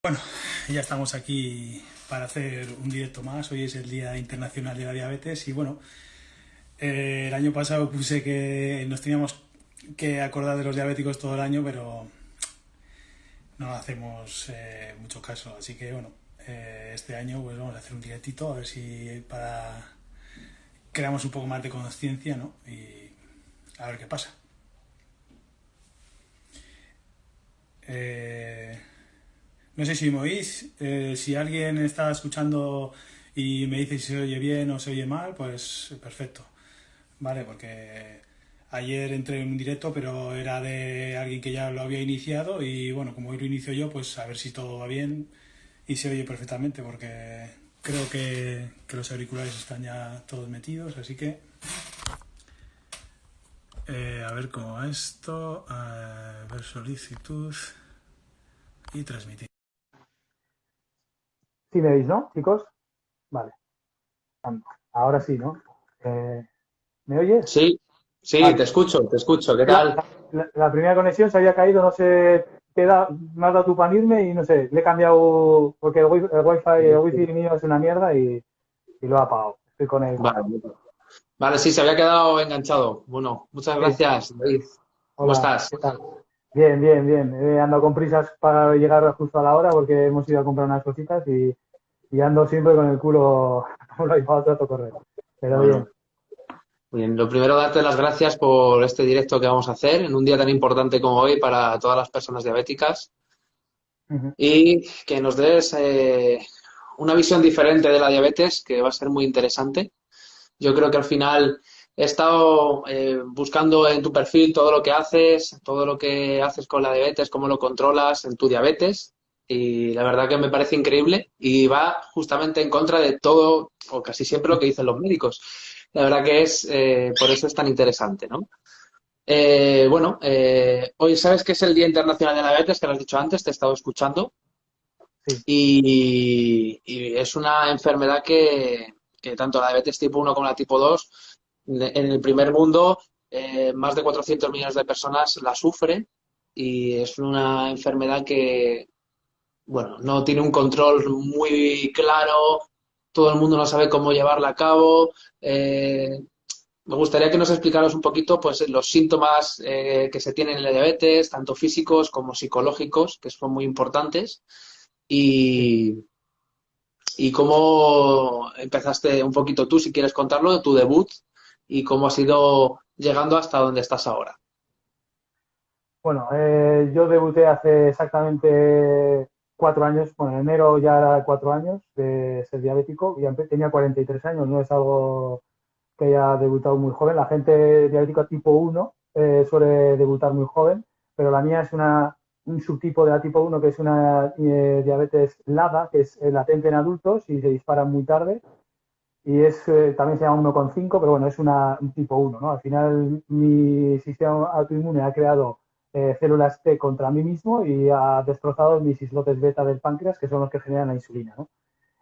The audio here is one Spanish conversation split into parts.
Bueno, ya estamos aquí para hacer un directo más. Hoy es el Día Internacional de la Diabetes y bueno, el año pasado puse que nos teníamos que acordar de los diabéticos todo el año, pero no hacemos mucho caso. Así que bueno, este año pues vamos a hacer un directito a ver si para creamos un poco más de conciencia, ¿no? Y a ver qué pasa. Eh, No sé si me oís. Si alguien está escuchando y me dice si se oye bien o se oye mal, pues perfecto. Vale, porque ayer entré en un directo, pero era de alguien que ya lo había iniciado y bueno, como hoy lo inicio yo, pues a ver si todo va bien y se oye perfectamente, porque creo que los auriculares están ya todos metidos, así que a ver cómo va esto, ver solicitud y transmitir. Sí me veis, ¿no, chicos? Vale. Anda. Ahora sí, ¿no? Eh, ¿Me oyes? Sí, sí, Vale. te escucho. ¿Qué La, tal? la primera conexión se había caído, no sé qué da, me has dado tú para irme y no sé, le he cambiado porque el wifi mío es una mierda y lo he apagado. Estoy con él. Vale, vale, sí, se había quedado enganchado. Bueno, muchas Sí. gracias, David. ¿Cómo Hola, estás? ¿qué tal? Bien, bien, bien. He andado con prisas para llegar justo a la hora porque hemos ido a comprar unas cositas y ando siempre con el culo como lo he llevado todo correr. Pero bien. Bueno, bien, lo primero, darte las gracias por este directo que vamos a hacer en un día tan importante como hoy para todas las personas diabéticas Ujú. y que nos des una visión diferente de la diabetes que va a ser muy interesante. Yo creo que al final he estado buscando en tu perfil todo lo que haces con la diabetes, cómo lo controlas en tu diabetes. Y la verdad que me parece increíble y va justamente en contra de todo o casi siempre lo que dicen los médicos. La verdad que es, por eso es tan interesante, ¿no? Hoy sabes que es el Día Internacional de la Diabetes, que lo has dicho antes, te he estado escuchando. Sí. Y es una enfermedad que tanto la diabetes tipo uno como la tipo 2 en el primer mundo, más de 400 millones de personas la sufren y es una enfermedad que, bueno, no tiene un control muy claro, todo el mundo no sabe cómo llevarla a cabo. Me gustaría que nos explicaras un poquito pues, los síntomas que se tienen en la diabetes, tanto físicos como psicológicos, que son muy importantes. Sí. Y, y cómo empezaste un poquito tú, si quieres contarlo, de tu debut y cómo has ido llegando hasta donde estás ahora. Bueno, yo debuté hace exactamente 4 años, bueno, en enero ya era 4 años de ser diabético y tenía 43 años, no es algo que haya debutado muy joven. La gente diabética tipo 1 suele debutar muy joven, pero la mía es un subtipo de la tipo 1 que es una diabetes LADA, que es latente en adultos y se dispara muy tarde. Y también se llama 1,5, pero bueno, es un tipo 1, ¿no? Al final mi sistema autoinmune ha creado células T contra mí mismo y ha destrozado mis islotes beta del páncreas, que son los que generan la insulina, ¿no?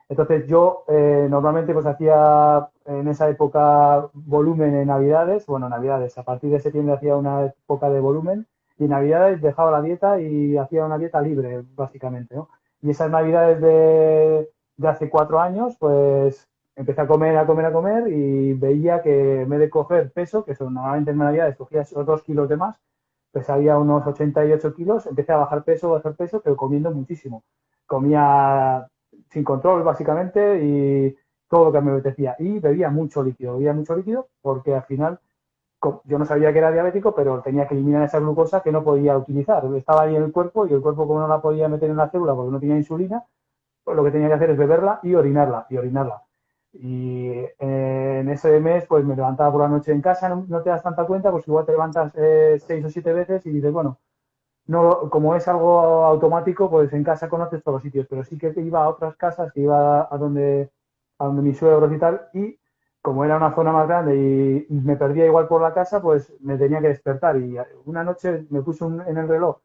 Entonces yo normalmente pues hacía en esa época volumen en Navidades, bueno, Navidades, a partir de septiembre hacía una época de volumen y en Navidades dejaba la dieta y hacía una dieta libre, básicamente, ¿no? Y esas Navidades de hace 4 años, pues empecé a comer, a comer, a comer y veía que en vez de coger peso, que son normalmente en Navidades cogía esos 2 kilos de más, pues había unos 88 kilos, empecé a bajar peso, pero comiendo muchísimo. Comía sin control básicamente y todo lo que me apetecía. Y bebía mucho líquido porque al final yo no sabía que era diabético, pero tenía que eliminar esa glucosa que no podía utilizar. Estaba ahí en el cuerpo y el cuerpo como no la podía meter en la célula porque no tenía insulina, pues lo que tenía que hacer es beberla y orinarla, y orinarla. Y en ese mes, pues me levantaba por la noche en casa, no te das tanta cuenta, pues igual te levantas 6 o 7 veces y dices, bueno, no, como es algo automático, pues en casa conoces todos los sitios, pero sí que iba a otras casas, que iba a donde mis suegros y tal, y como era una zona más grande y me perdía igual por la casa, pues me tenía que despertar. Y una noche me puse en el reloj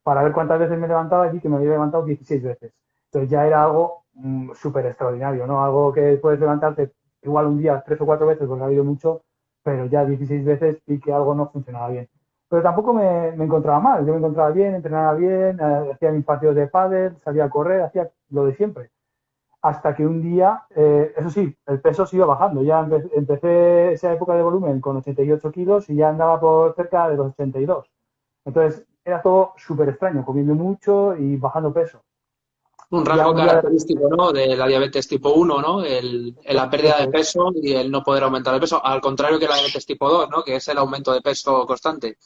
para ver cuántas veces me levantaba y que me había levantado 16 veces. Entonces ya era algo súper extraordinario, ¿no? Algo que puedes levantarte igual un día 3 o 4 veces porque ha habido mucho, pero ya 16 veces y que algo no funcionaba bien. pero tampoco me encontraba mal. Yo me encontraba bien, entrenaba bien, hacía mis partidos de pádel, salía a correr, hacía lo de siempre. Hasta que un día, eso sí, el peso siguió bajando. Ya empecé esa época de volumen con 88 kilos y ya andaba por cerca de los 82. Entonces, era todo súper extraño, comiendo mucho y bajando peso. Un Y ya rasgo un día, característico, ¿no? De la diabetes tipo 1, ¿no? La pérdida de eso peso y el no poder aumentar el peso, al contrario que la diabetes tipo 2, ¿no? Que es el aumento de peso constante.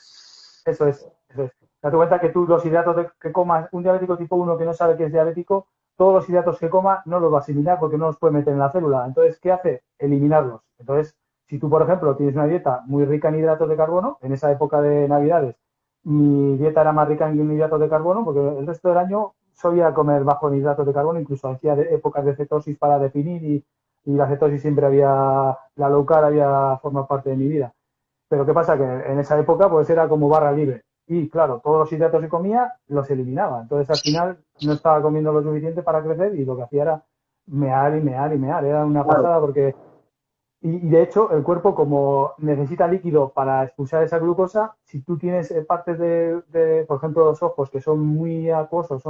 Eso es, eso es. Date cuenta que tú los hidratos que comas, un diabético tipo 1 que no sabe que es diabético, todos los hidratos que coma no los va a asimilar porque no los puede meter en la célula. Entonces, ¿qué hace? Eliminarlos. Entonces, si tú, por ejemplo, tienes una dieta muy rica en hidratos de carbono, en esa época de Navidades, mi dieta era más rica en hidratos de carbono porque el resto del año solía comer bajo en hidratos de carbono, incluso hacía épocas de cetosis para definir y la cetosis siempre había, la low carb había formado parte de mi vida. Pero ¿qué pasa? Que en esa época pues era como barra libre. Y claro, todos los hidratos que comía los eliminaba. Entonces al final no estaba comiendo lo suficiente para crecer y lo que hacía era mear y mear y mear. Era una Claro. pasada porque... Y de hecho el cuerpo como necesita líquido para expulsar esa glucosa, si tú tienes partes por ejemplo, los ojos que son muy acuosos,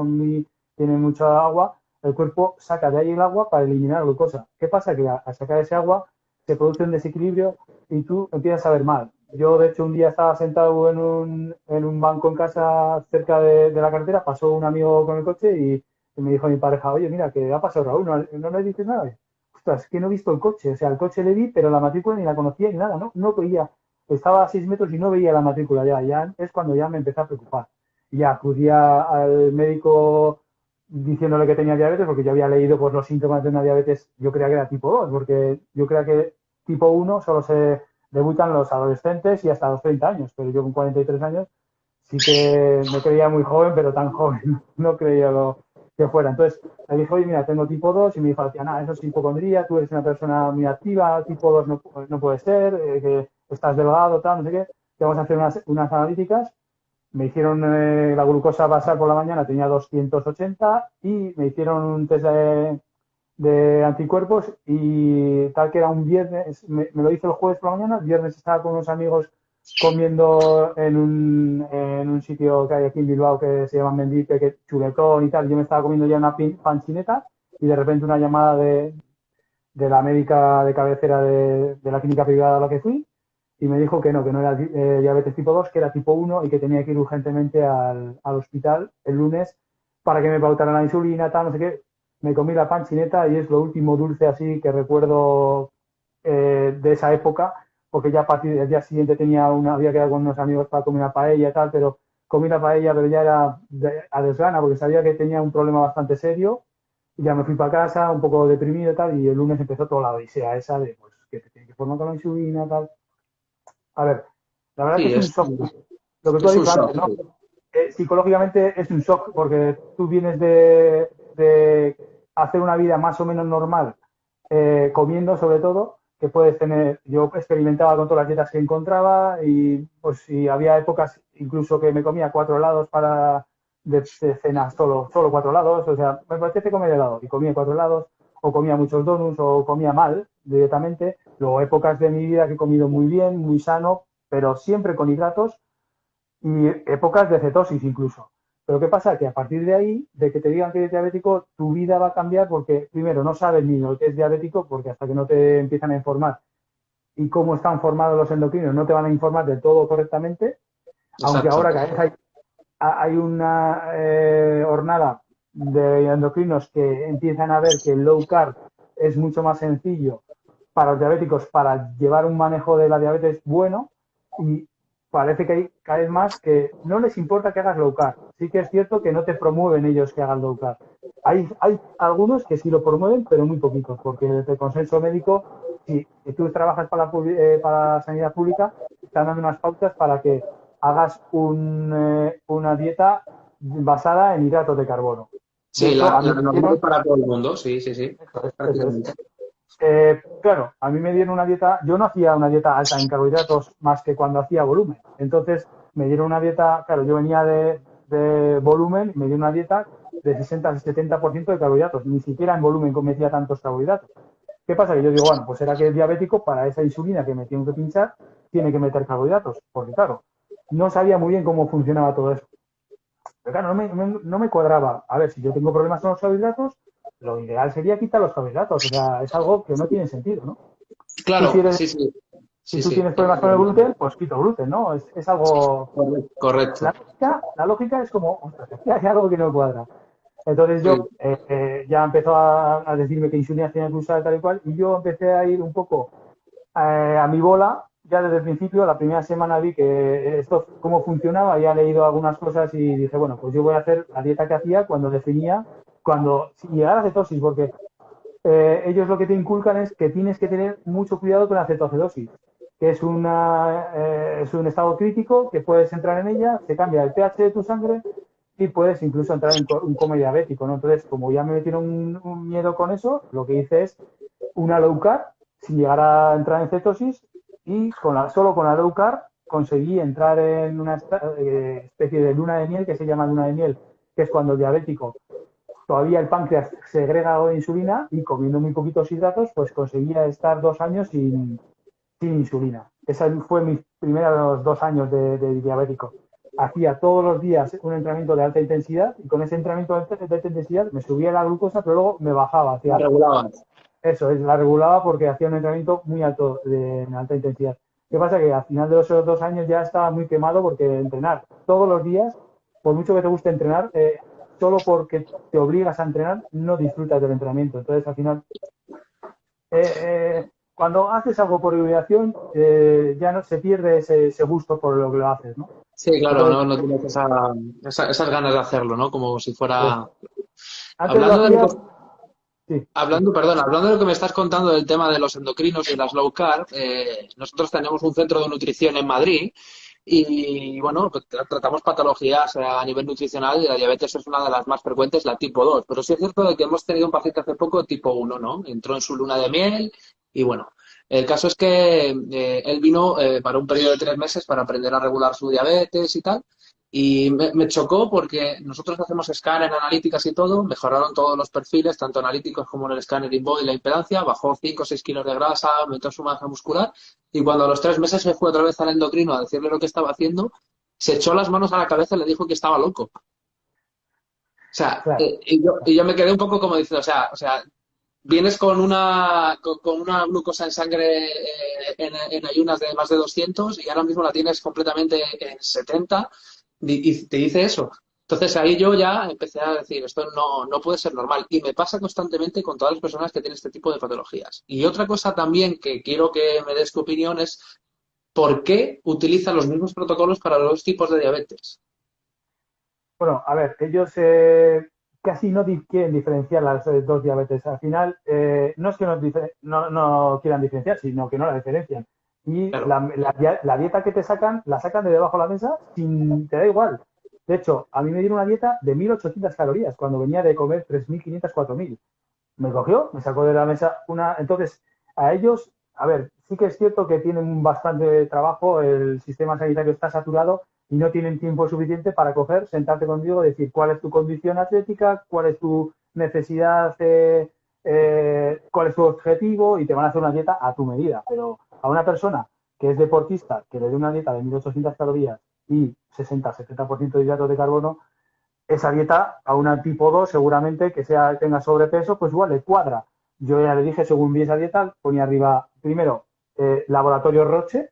tienen mucha agua, el cuerpo saca de ahí el agua para eliminar la glucosa. ¿Qué pasa? Que al sacar ese agua se produce un desequilibrio y tú empiezas a ver mal. Yo, de hecho, un día estaba sentado en un banco en casa cerca de la carretera, pasó un amigo con el coche y me dijo mi pareja, oye, mira, ¿qué ha pasado, Raúl? ¿No le dices nada? Ostras, que no he visto el coche. O sea, el coche le vi, pero la matrícula ni la conocía ni nada, ¿no? No veía. Estaba a 6 metros y no veía la matrícula ya. Ya es cuando ya me empecé a preocupar. Y ya acudía al médico diciéndole que tenía diabetes, porque yo había leído por los síntomas de una diabetes, yo creía que era tipo 2 porque yo creía que tipo 1 solo se debutan los adolescentes y hasta los 30 años, pero yo con 43 años sí que me creía muy joven, pero tan joven, no creía lo que fuera. Entonces le dije, oye, mira, tengo tipo 2 y me dijo, tía, nada, eso es hipocondría, tú eres una persona muy activa, tipo 2 no puede ser, que estás delgado, tal, no sé qué, te vamos a hacer unas analíticas. Me hicieron la glucosa basal por la mañana, tenía 280 y me hicieron un test de anticuerpos y tal que era un viernes, me lo hice el jueves por la mañana, el viernes estaba con unos amigos comiendo en un sitio que hay aquí en Bilbao que se llama Mendipe, que chuletón y tal, yo me estaba comiendo ya una panchineta y de repente una llamada de la médica de cabecera de la clínica privada a la que fui y me dijo que no era diabetes tipo 2, que era tipo 1 y que tenía que ir urgentemente al hospital el lunes para que me pautaran la insulina, tal, no sé qué. Me comí la panchineta y es lo último dulce así que recuerdo de esa época, porque ya a partir del día siguiente había quedado con unos amigos para comer una paella y tal, pero comí la paella, pero ya era a desgana, porque sabía que tenía un problema bastante serio y ya me fui para casa un poco deprimido y tal, y el lunes empezó toda la odisea esa de pues, que te tienes que formar con la insulina y tal. A ver, la verdad que Sí, es un shock. Lo que tú has es un dicho antes, shock. ¿no? Sí. Psicológicamente es un shock porque tú vienes de hacer una vida más o menos normal, comiendo sobre todo, que puedes tener, yo experimentaba con todas las dietas que encontraba y pues si había épocas incluso que me comía 4 helados de cena, solo 4 helados, o sea, me apetece comer helado y comía 4 helados o comía muchos donuts o comía mal directamente. Luego épocas de mi vida que he comido muy bien, muy sano, pero siempre con hidratos y épocas de cetosis incluso. Pero ¿qué pasa? Que a partir de ahí, de que te digan que eres diabético, tu vida va a cambiar porque, primero, no sabes ni lo que es diabético, porque hasta que no te empiezan a informar y cómo están formados los endocrinos, no te van a informar del todo correctamente, aunque Exacto. ahora cada vez hay una hornada de endocrinos que empiezan a ver que el low carb es mucho más sencillo para los diabéticos para llevar un manejo de la diabetes bueno y parece que hay cada vez más que no les importa que hagas low carb. Sí que es cierto que no te promueven ellos que hagas low carb. Hay algunos que sí lo promueven, pero muy poquitos, porque el consenso médico, si tú trabajas para la sanidad pública, están dando unas pautas para que hagas una dieta basada en hidratos de carbono. De Sí, hecho, a mí la me normal dieron, para todo el mundo, sí, sí, sí, eso es. prácticamente. Claro, a mí me dieron una dieta, yo no hacía una dieta alta en carbohidratos más que cuando hacía volumen. Entonces me dieron una dieta, claro, yo venía de volumen, me dieron una dieta de 60 al 70% de carbohidratos. Ni siquiera en volumen metía tantos carbohidratos. ¿Qué pasa? Que yo digo, bueno, pues será que es diabético, para esa insulina que me tengo que pinchar, tiene que meter carbohidratos. Porque claro, no sabía muy bien cómo funcionaba todo eso. Pero claro, no me cuadraba. A ver, si yo tengo problemas con los carbohidratos, lo ideal sería quitar los carbohidratos. O sea, es algo que no tiene sentido, ¿no? Tú si Claro, eres, sí, sí, si sí, tú sí. tienes problemas con el gluten, pues quito gluten, ¿no? Es algo... Correcto. La lógica es como, ostras, aquí hay algo que no cuadra. Entonces Sí. yo ya empezó a decirme que insulina tenía que usar tal y cual, y yo empecé a ir un poco a mi bola. Ya desde el principio, la primera semana vi que esto, cómo funcionaba, había leído algunas cosas y dije, bueno, pues yo voy a hacer la dieta que hacía cuando definía, cuando si llegara a cetosis, porque ellos lo que te inculcan es que tienes que tener mucho cuidado con la cetoacidosis, que es un estado crítico, que puedes entrar en ella, se cambia el pH de tu sangre y puedes incluso entrar en un coma diabético, ¿no? Entonces, como ya me metieron un miedo con eso, lo que hice es una low carb sin llegar a entrar en cetosis y solo con la low carb conseguí entrar en una especie de luna de miel que se llama luna de miel, que es cuando el diabético todavía el páncreas segrega algo de insulina y comiendo muy poquitos hidratos, pues conseguía estar 2 años sin insulina. Esa fue mis primeros 2 años de diabético. Hacía todos los días un entrenamiento de alta intensidad y con ese entrenamiento de alta intensidad me subía la glucosa, pero luego me bajaba La hacia regulaban. eso, la regulaba porque hacía un entrenamiento muy alto en alta intensidad. ¿Qué pasa? Que al final de esos 2 años ya estaba muy quemado porque entrenar todos los días, por mucho que te guste entrenar, solo porque te obligas a entrenar, no disfrutas del entrenamiento. Entonces, al final, cuando haces algo por obligación, ya no se pierde ese gusto por lo que lo haces, ¿no? Sí, claro, Entonces, no tienes esas ganas de hacerlo, ¿no? Como si eso. fuera... Antes lo Hablando de lo hacía, que sí, Hablando, perdón, hablando de lo que me estás contando del tema de los endocrinos y las low carb, nosotros tenemos un centro de nutrición en Madrid y, bueno, pues tratamos patologías a nivel nutricional y la diabetes es una de las más frecuentes, la tipo 2. Pero sí es cierto de que hemos tenido un paciente hace poco tipo 1, ¿no? Entró en su luna de miel y, bueno, el caso es que él vino para un periodo de 3 meses para aprender a regular su diabetes y tal. Y me chocó porque nosotros hacemos escáner, analíticas y todo, mejoraron todos los perfiles, tanto analíticos como en el escáner InBody, la impedancia, bajó 5 o 6 kilos de grasa, aumentó su masa muscular y cuando a los 3 meses se fue otra vez al endocrino a decirle lo que estaba haciendo, se echó las manos a la cabeza y le dijo que estaba loco. O sea, claro. y yo me quedé un poco como diciendo, o sea, vienes con una glucosa en sangre en ayunas de más de 200 y ahora mismo la tienes completamente en 70 y te dice eso. Entonces ahí yo ya empecé a decir, esto no puede ser normal y me pasa constantemente con todas las personas que tienen este tipo de patologías. Y otra cosa también que quiero que me des tu opinión es por qué utilizan los mismos protocolos para los dos tipos de diabetes. Bueno, a ver, ellos casi no quieren diferenciar las dos diabetes. Al final, no es que no quieran diferenciar, sino que no la diferencian. Y Claro. la dieta que te sacan, la sacan de debajo de la mesa te da igual. De hecho, a mí me dieron una dieta de 1.800 calorías cuando venía de comer 3.500, 4.000. Me cogió, me sacó de la mesa una. Entonces, a ellos, a ver, sí que es cierto que tienen bastante trabajo, el sistema sanitario está saturado y no tienen tiempo suficiente para coger, sentarte contigo y decir cuál es tu condición atlética, cuál es tu necesidad, cuál es tu objetivo y te van a hacer una dieta a tu medida. Pero a una persona que es deportista, que le dé una dieta de 1.800 calorías y 60-70% de hidratos de carbono, esa dieta a una tipo 2 seguramente que tenga sobrepeso, pues igual le cuadra. Yo ya le dije, según vi esa dieta, ponía arriba, primero, laboratorio Roche,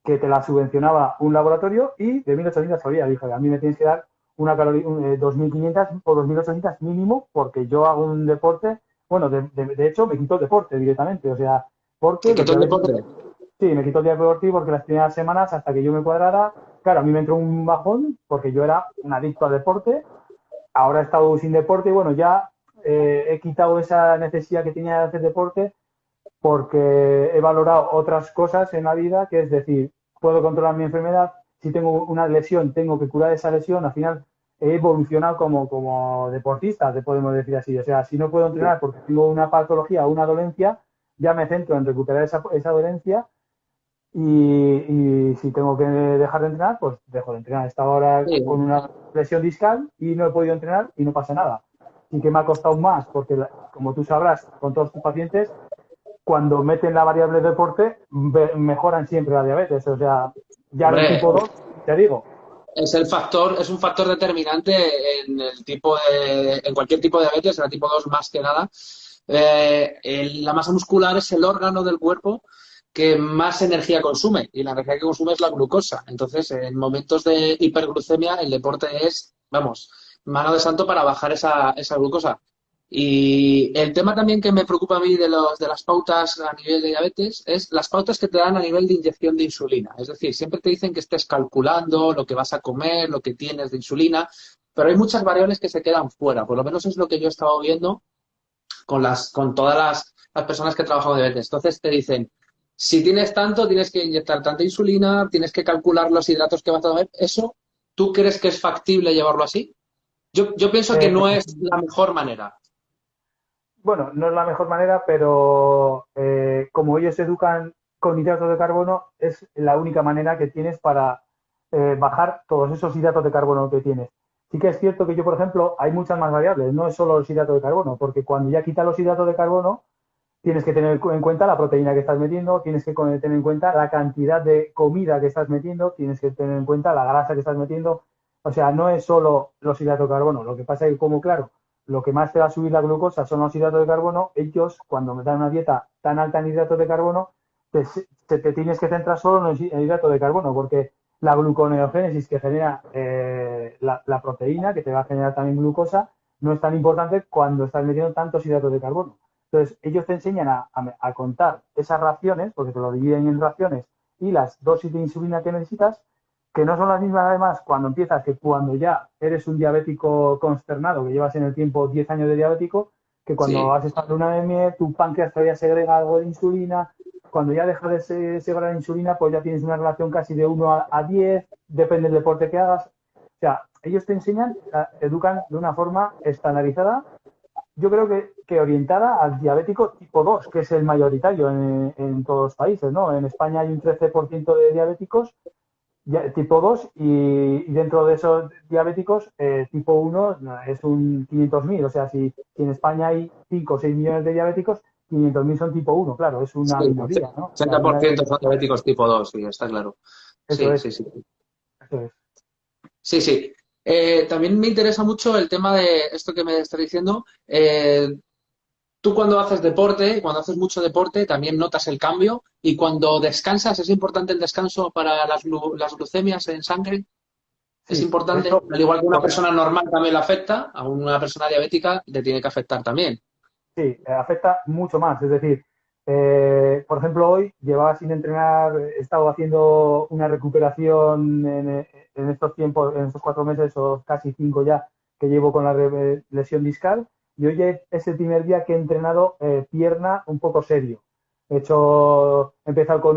que te la subvencionaba un laboratorio, y de 1.800 calorías. Dije, a mí me tienes que dar 2.500 o 2.800 mínimo, porque yo hago un deporte, bueno, de hecho me quito el deporte directamente, o sea, ¿Te porque los quitó el diabéticos. deporte? Sí, me quitó el día deportivo porque las primeras semanas, hasta que yo me cuadrara, claro, a mí me entró un bajón porque yo era un adicto al deporte. Ahora he estado sin deporte y bueno, ya he quitado esa necesidad que tenía de hacer deporte porque he valorado otras cosas en la vida, que es decir, puedo controlar mi enfermedad, si tengo una lesión, tengo que curar esa lesión, al final he evolucionado como deportista, te podemos decir así. O sea, si no puedo entrenar porque tengo una patología o una dolencia, ya me centro en recuperar esa dolencia y si tengo que dejar de entrenar, pues dejo de entrenar. Estaba ahora Sí, con una lesión discal y no he podido entrenar y no pasa nada. Sí que me ha costado más porque, como tú sabrás, con todos tus pacientes, cuando meten la variable deporte, mejoran siempre la diabetes. O sea, ya del hombre, tipo 2 ya digo. Es un factor determinante en cualquier tipo de diabetes, en la tipo 2 más que nada. La masa muscular es el órgano del cuerpo que más energía consume, y la energía que consume es la glucosa. Entonces, en momentos de hiperglucemia, el deporte es, vamos, mano de santo para bajar esa glucosa. Y el tema también que me preocupa a mí de las pautas a nivel de diabetes es las pautas que te dan a nivel de inyección de insulina. Es decir, siempre te dicen que estés calculando lo que vas a comer, lo que tienes de insulina, pero hay muchas variables que se quedan fuera. Por lo menos es lo que yo he estado viendo con todas las personas que trabajan de diabetes. Entonces te dicen, si tienes tanto, tienes que inyectar tanta insulina, tienes que calcular los hidratos que vas a comer. ¿Eso tú crees que es factible llevarlo así? Yo pienso que Eh, no es la mejor manera. bueno, no es la mejor manera, pero como ellos educan con hidratos de carbono, es la única manera que tienes para bajar todos esos hidratos de carbono que tienes. Sí que es cierto que yo, por ejemplo, hay muchas más variables, no es solo los hidratos de carbono, porque cuando ya quitas los hidratos de carbono, tienes que tener en cuenta la proteína que estás metiendo, tienes que tener en cuenta la cantidad de comida que estás metiendo, tienes que tener en cuenta la grasa que estás metiendo. O sea, no es solo los hidratos de carbono. Lo que pasa es que, como claro, lo que más te va a subir la glucosa son los hidratos de carbono, ellos, cuando me dan una dieta tan alta en hidratos de carbono, te tienes que centrar solo en los hidratos de carbono, porque la gluconeogénesis que genera la proteína, que te va a generar también glucosa, no es tan importante cuando estás metiendo tantos hidratos de carbono. Entonces, ellos te enseñan a contar esas raciones, porque te lo dividen en raciones, y las dosis de insulina que necesitas, que no son las mismas además cuando empiezas que cuando ya eres un diabético consternado, que llevas en el tiempo 10 años de diabético, que cuando Sí, has estado en una anemia, tu páncreas todavía segrega algo de insulina, cuando ya deja de segregar la insulina, pues ya tienes una relación casi de 1 a 10, depende del deporte que hagas. O sea, ellos te enseñan, educan de una forma estandarizada, yo creo que orientada al diabético tipo 2, que es el mayoritario en todos los países, ¿no? En España hay un 13% de diabéticos tipo 2 y dentro de esos diabéticos, tipo 1 es un 500.000. O sea, si en España hay 5 o 6 millones de diabéticos, 500.000 son tipo 1, claro, es una sí, minoría, ¿no? O sea, 80% son diabéticos tipo 2, sí, está claro. eso Sí, es, sí, sí. eso es. Sí, sí. También me interesa mucho el tema de esto que me estás diciendo. Tú cuando haces deporte, cuando haces mucho deporte, también notas el cambio. Y cuando descansas, ¿es importante el descanso para las glucemias en sangre? Es Sí, de importante. hecho, Al igual que una correcto. persona normal también le afecta, a una persona diabética le tiene que afectar también. Sí, afecta mucho más. Es decir, por ejemplo, hoy llevaba sin entrenar, he estado haciendo una recuperación en estos tiempos, en estos 4 meses o casi 5 ya que llevo con la lesión discal. Y hoy es el primer día que he entrenado pierna un poco serio. He empezado con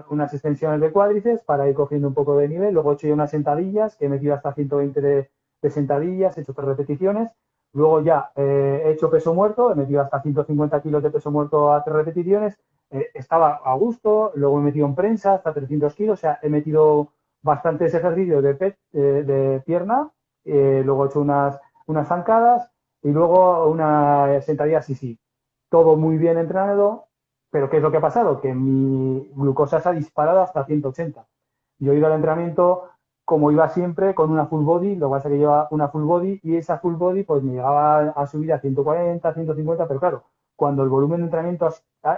unas extensiones de cuádriceps para ir cogiendo un poco de nivel. Luego he hecho ya unas sentadillas, que he metido hasta 120 de sentadillas, he hecho 3 repeticiones. Luego ya he hecho peso muerto, he metido hasta 150 kilos de peso muerto a 3 repeticiones. Estaba a gusto, luego he metido en prensa hasta 300 kilos, o sea, he metido bastantes ejercicios de pierna, luego he hecho unas zancadas y luego una sentadilla sí, sí. Todo muy bien entrenado, pero ¿qué es lo que ha pasado? Que mi glucosa se ha disparado hasta 180. Yo he ido al entrenamiento como iba siempre, con una full body. Lo que pasa es que lleva una full body y esa full body pues me llegaba a subir a 140, 150, pero claro, cuando el volumen de entrenamiento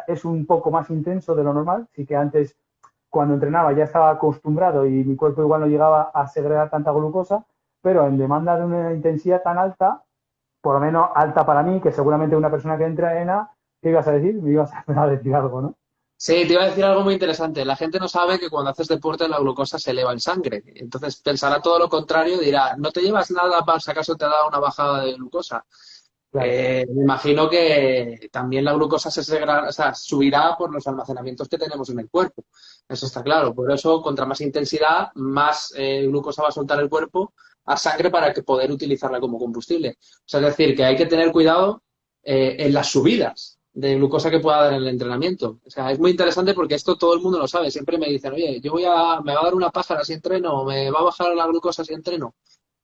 es un poco más intenso de lo normal, sí que antes cuando entrenaba ya estaba acostumbrado y mi cuerpo igual no llegaba a segregar tanta glucosa, pero en demanda de una intensidad tan alta, por lo menos alta para mí, que seguramente una persona que entrena, ¿qué ibas a decir? Me ibas a decir algo, ¿no? Sí, te iba a decir algo muy interesante. La gente no sabe que cuando haces deporte la glucosa se eleva en sangre. Entonces pensará todo lo contrario y dirá, no te llevas nada para si acaso te da una bajada de glucosa. Claro, Me imagino que también la glucosa o sea, subirá por los almacenamientos que tenemos en el cuerpo. Eso está claro. Por eso, contra más intensidad, más glucosa va a soltar el cuerpo a sangre para que poder utilizarla como combustible. O sea, es decir, que hay que tener cuidado en las subidas de glucosa que pueda dar en el entrenamiento. O sea, es muy interesante porque esto todo el mundo lo sabe. Siempre me dicen, oye, me va a dar una pájara si entreno, o me va a bajar la glucosa si entreno.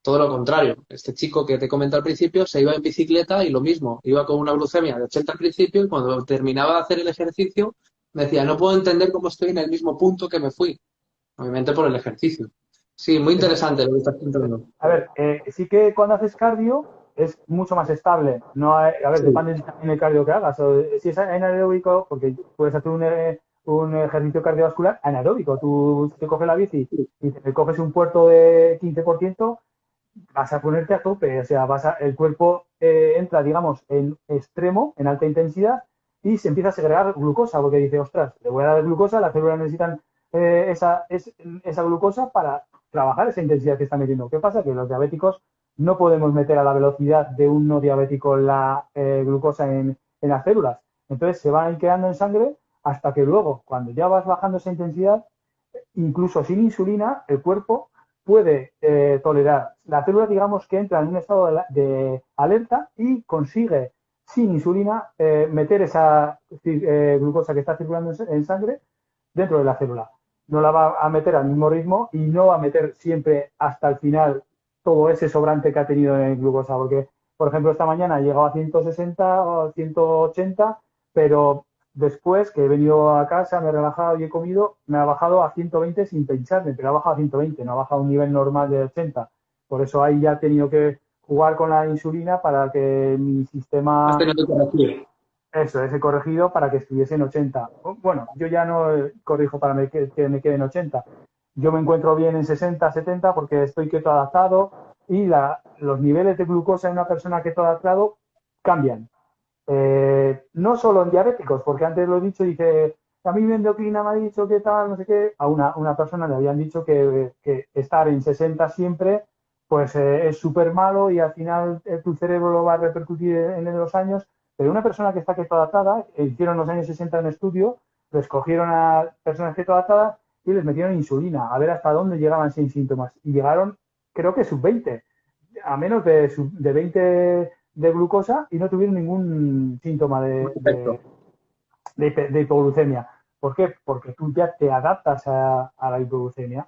Todo lo contrario. Este chico que te comenté al principio se iba en bicicleta y lo mismo, iba con una glucemia de 80 al principio y cuando terminaba de hacer el ejercicio me decía, no puedo entender cómo estoy en el mismo punto que me fui, obviamente por el ejercicio. Sí, muy interesante lo que estás contando. A ver, sí que cuando haces cardio es mucho más estable. No a ver, Sí, depende también del cardio que hagas. Si es anaeróbico, porque puedes hacer un ejercicio cardiovascular anaeróbico. Tú te coges la bici sí, y te coges un puerto de 15%, vas a ponerte a tope. O sea, el cuerpo entra, digamos, en extremo, en alta intensidad, y se empieza a segregar glucosa, porque dice, ostras, le voy a dar glucosa, las células necesitan esa glucosa para trabajar esa intensidad que está metiendo. ¿Qué pasa? Que los diabéticos no podemos meter a la velocidad de un no diabético la glucosa en las células. Entonces se van quedando en sangre hasta que luego, cuando ya vas bajando esa intensidad, incluso sin insulina, el cuerpo puede tolerar. La célula, digamos, que entra en un estado de alerta y consigue, sin insulina, meter esa glucosa que está circulando en sangre dentro de la célula. No la va a meter al mismo ritmo y no va a meter siempre hasta el final todo ese sobrante que ha tenido en glucosa, porque, por ejemplo, esta mañana he llegado a 160 o 180, pero después que he venido a casa, me he relajado y he comido, me ha bajado a 120 sin pincharme, pero ha bajado a 120, no ha bajado a un nivel normal de 80. Por eso ahí ya he tenido que jugar con la insulina para que mi has sistema, tenido que corregir. eso, ese corregido para que estuviese en 80. Bueno, yo ya no corrijo para que me quede en 80. Yo me encuentro bien en 60, 70 porque estoy keto adaptado y los niveles de glucosa en una persona keto adaptado cambian. No solo en diabéticos, porque antes lo he dicho, dice, a mí mi endocrina me ha dicho que tal, no sé qué, a una persona le habían dicho que estar en 60 siempre, pues es súper malo y al final tu cerebro lo va a repercutir en los años, pero una persona que está keto adaptada, hicieron los años 60 un estudio, les cogieron a personas keto adaptadas y les metieron insulina, a ver hasta dónde llegaban sin síntomas, y llegaron, creo que sub 20, a menos de 20 de glucosa y no tuvieron ningún síntoma Perfecto. de hipoglucemia. ¿Por qué? Porque tú ya te adaptas a la hipoglucemia.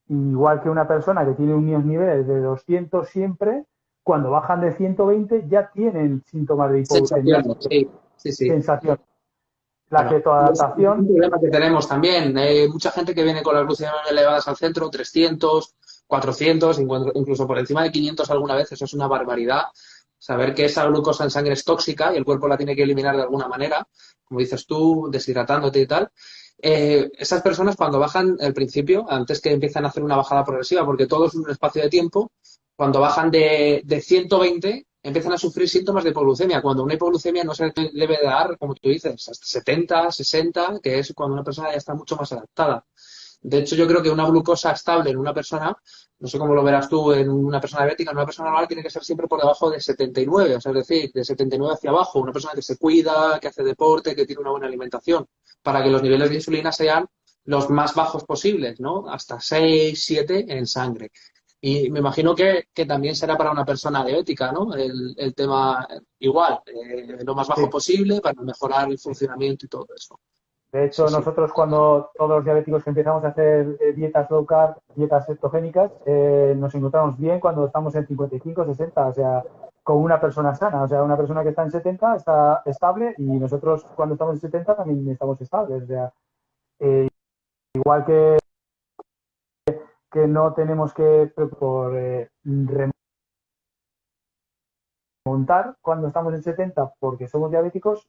Igual que una persona que tiene unos niveles de 200 siempre, cuando bajan de 120 ya tienen síntomas de hipoglucemia, Sensaciones, sí, sí, sí. sensación. La Claro. Y es un ketoadaptación, problema que tenemos también. Mucha gente que viene con las glucemias elevadas al centro, 300, 400, incluso por encima de 500 alguna vez, eso es una barbaridad. Saber que esa glucosa en sangre es tóxica y el cuerpo la tiene que eliminar de alguna manera, como dices tú, deshidratándote y tal. Esas personas cuando bajan al principio, antes que empiezan a hacer una bajada progresiva, porque todo es un espacio de tiempo, cuando bajan de 120 empiezan a sufrir síntomas de hipoglucemia, cuando una hipoglucemia no se debe dar, como tú dices, hasta 70, 60, que es cuando una persona ya está mucho más adaptada. De hecho, yo creo que una glucosa estable en una persona, no sé cómo lo verás tú en una persona diabética, en una persona normal tiene que ser siempre por debajo de 79, o sea, es decir, de 79 hacia abajo, una persona que se cuida, que hace deporte, que tiene una buena alimentación, para que los niveles de insulina sean los más bajos posibles, ¿no? Hasta 6, 7 en sangre. Y me imagino que también será para una persona diabética, ¿no? El tema igual, lo más bajo sí. posible para mejorar el funcionamiento y todo eso. De Sí, hecho, sí. nosotros cuando todos los diabéticos que empezamos a hacer dietas low carb, dietas cetogénicas, nos encontramos bien cuando estamos en 55, 60, o sea, con una persona sana, o sea, una persona que está en 70 está estable y nosotros cuando estamos en 70 también estamos estables, o sea, igual que no tenemos que por remontar cuando estamos en 70 porque somos diabéticos.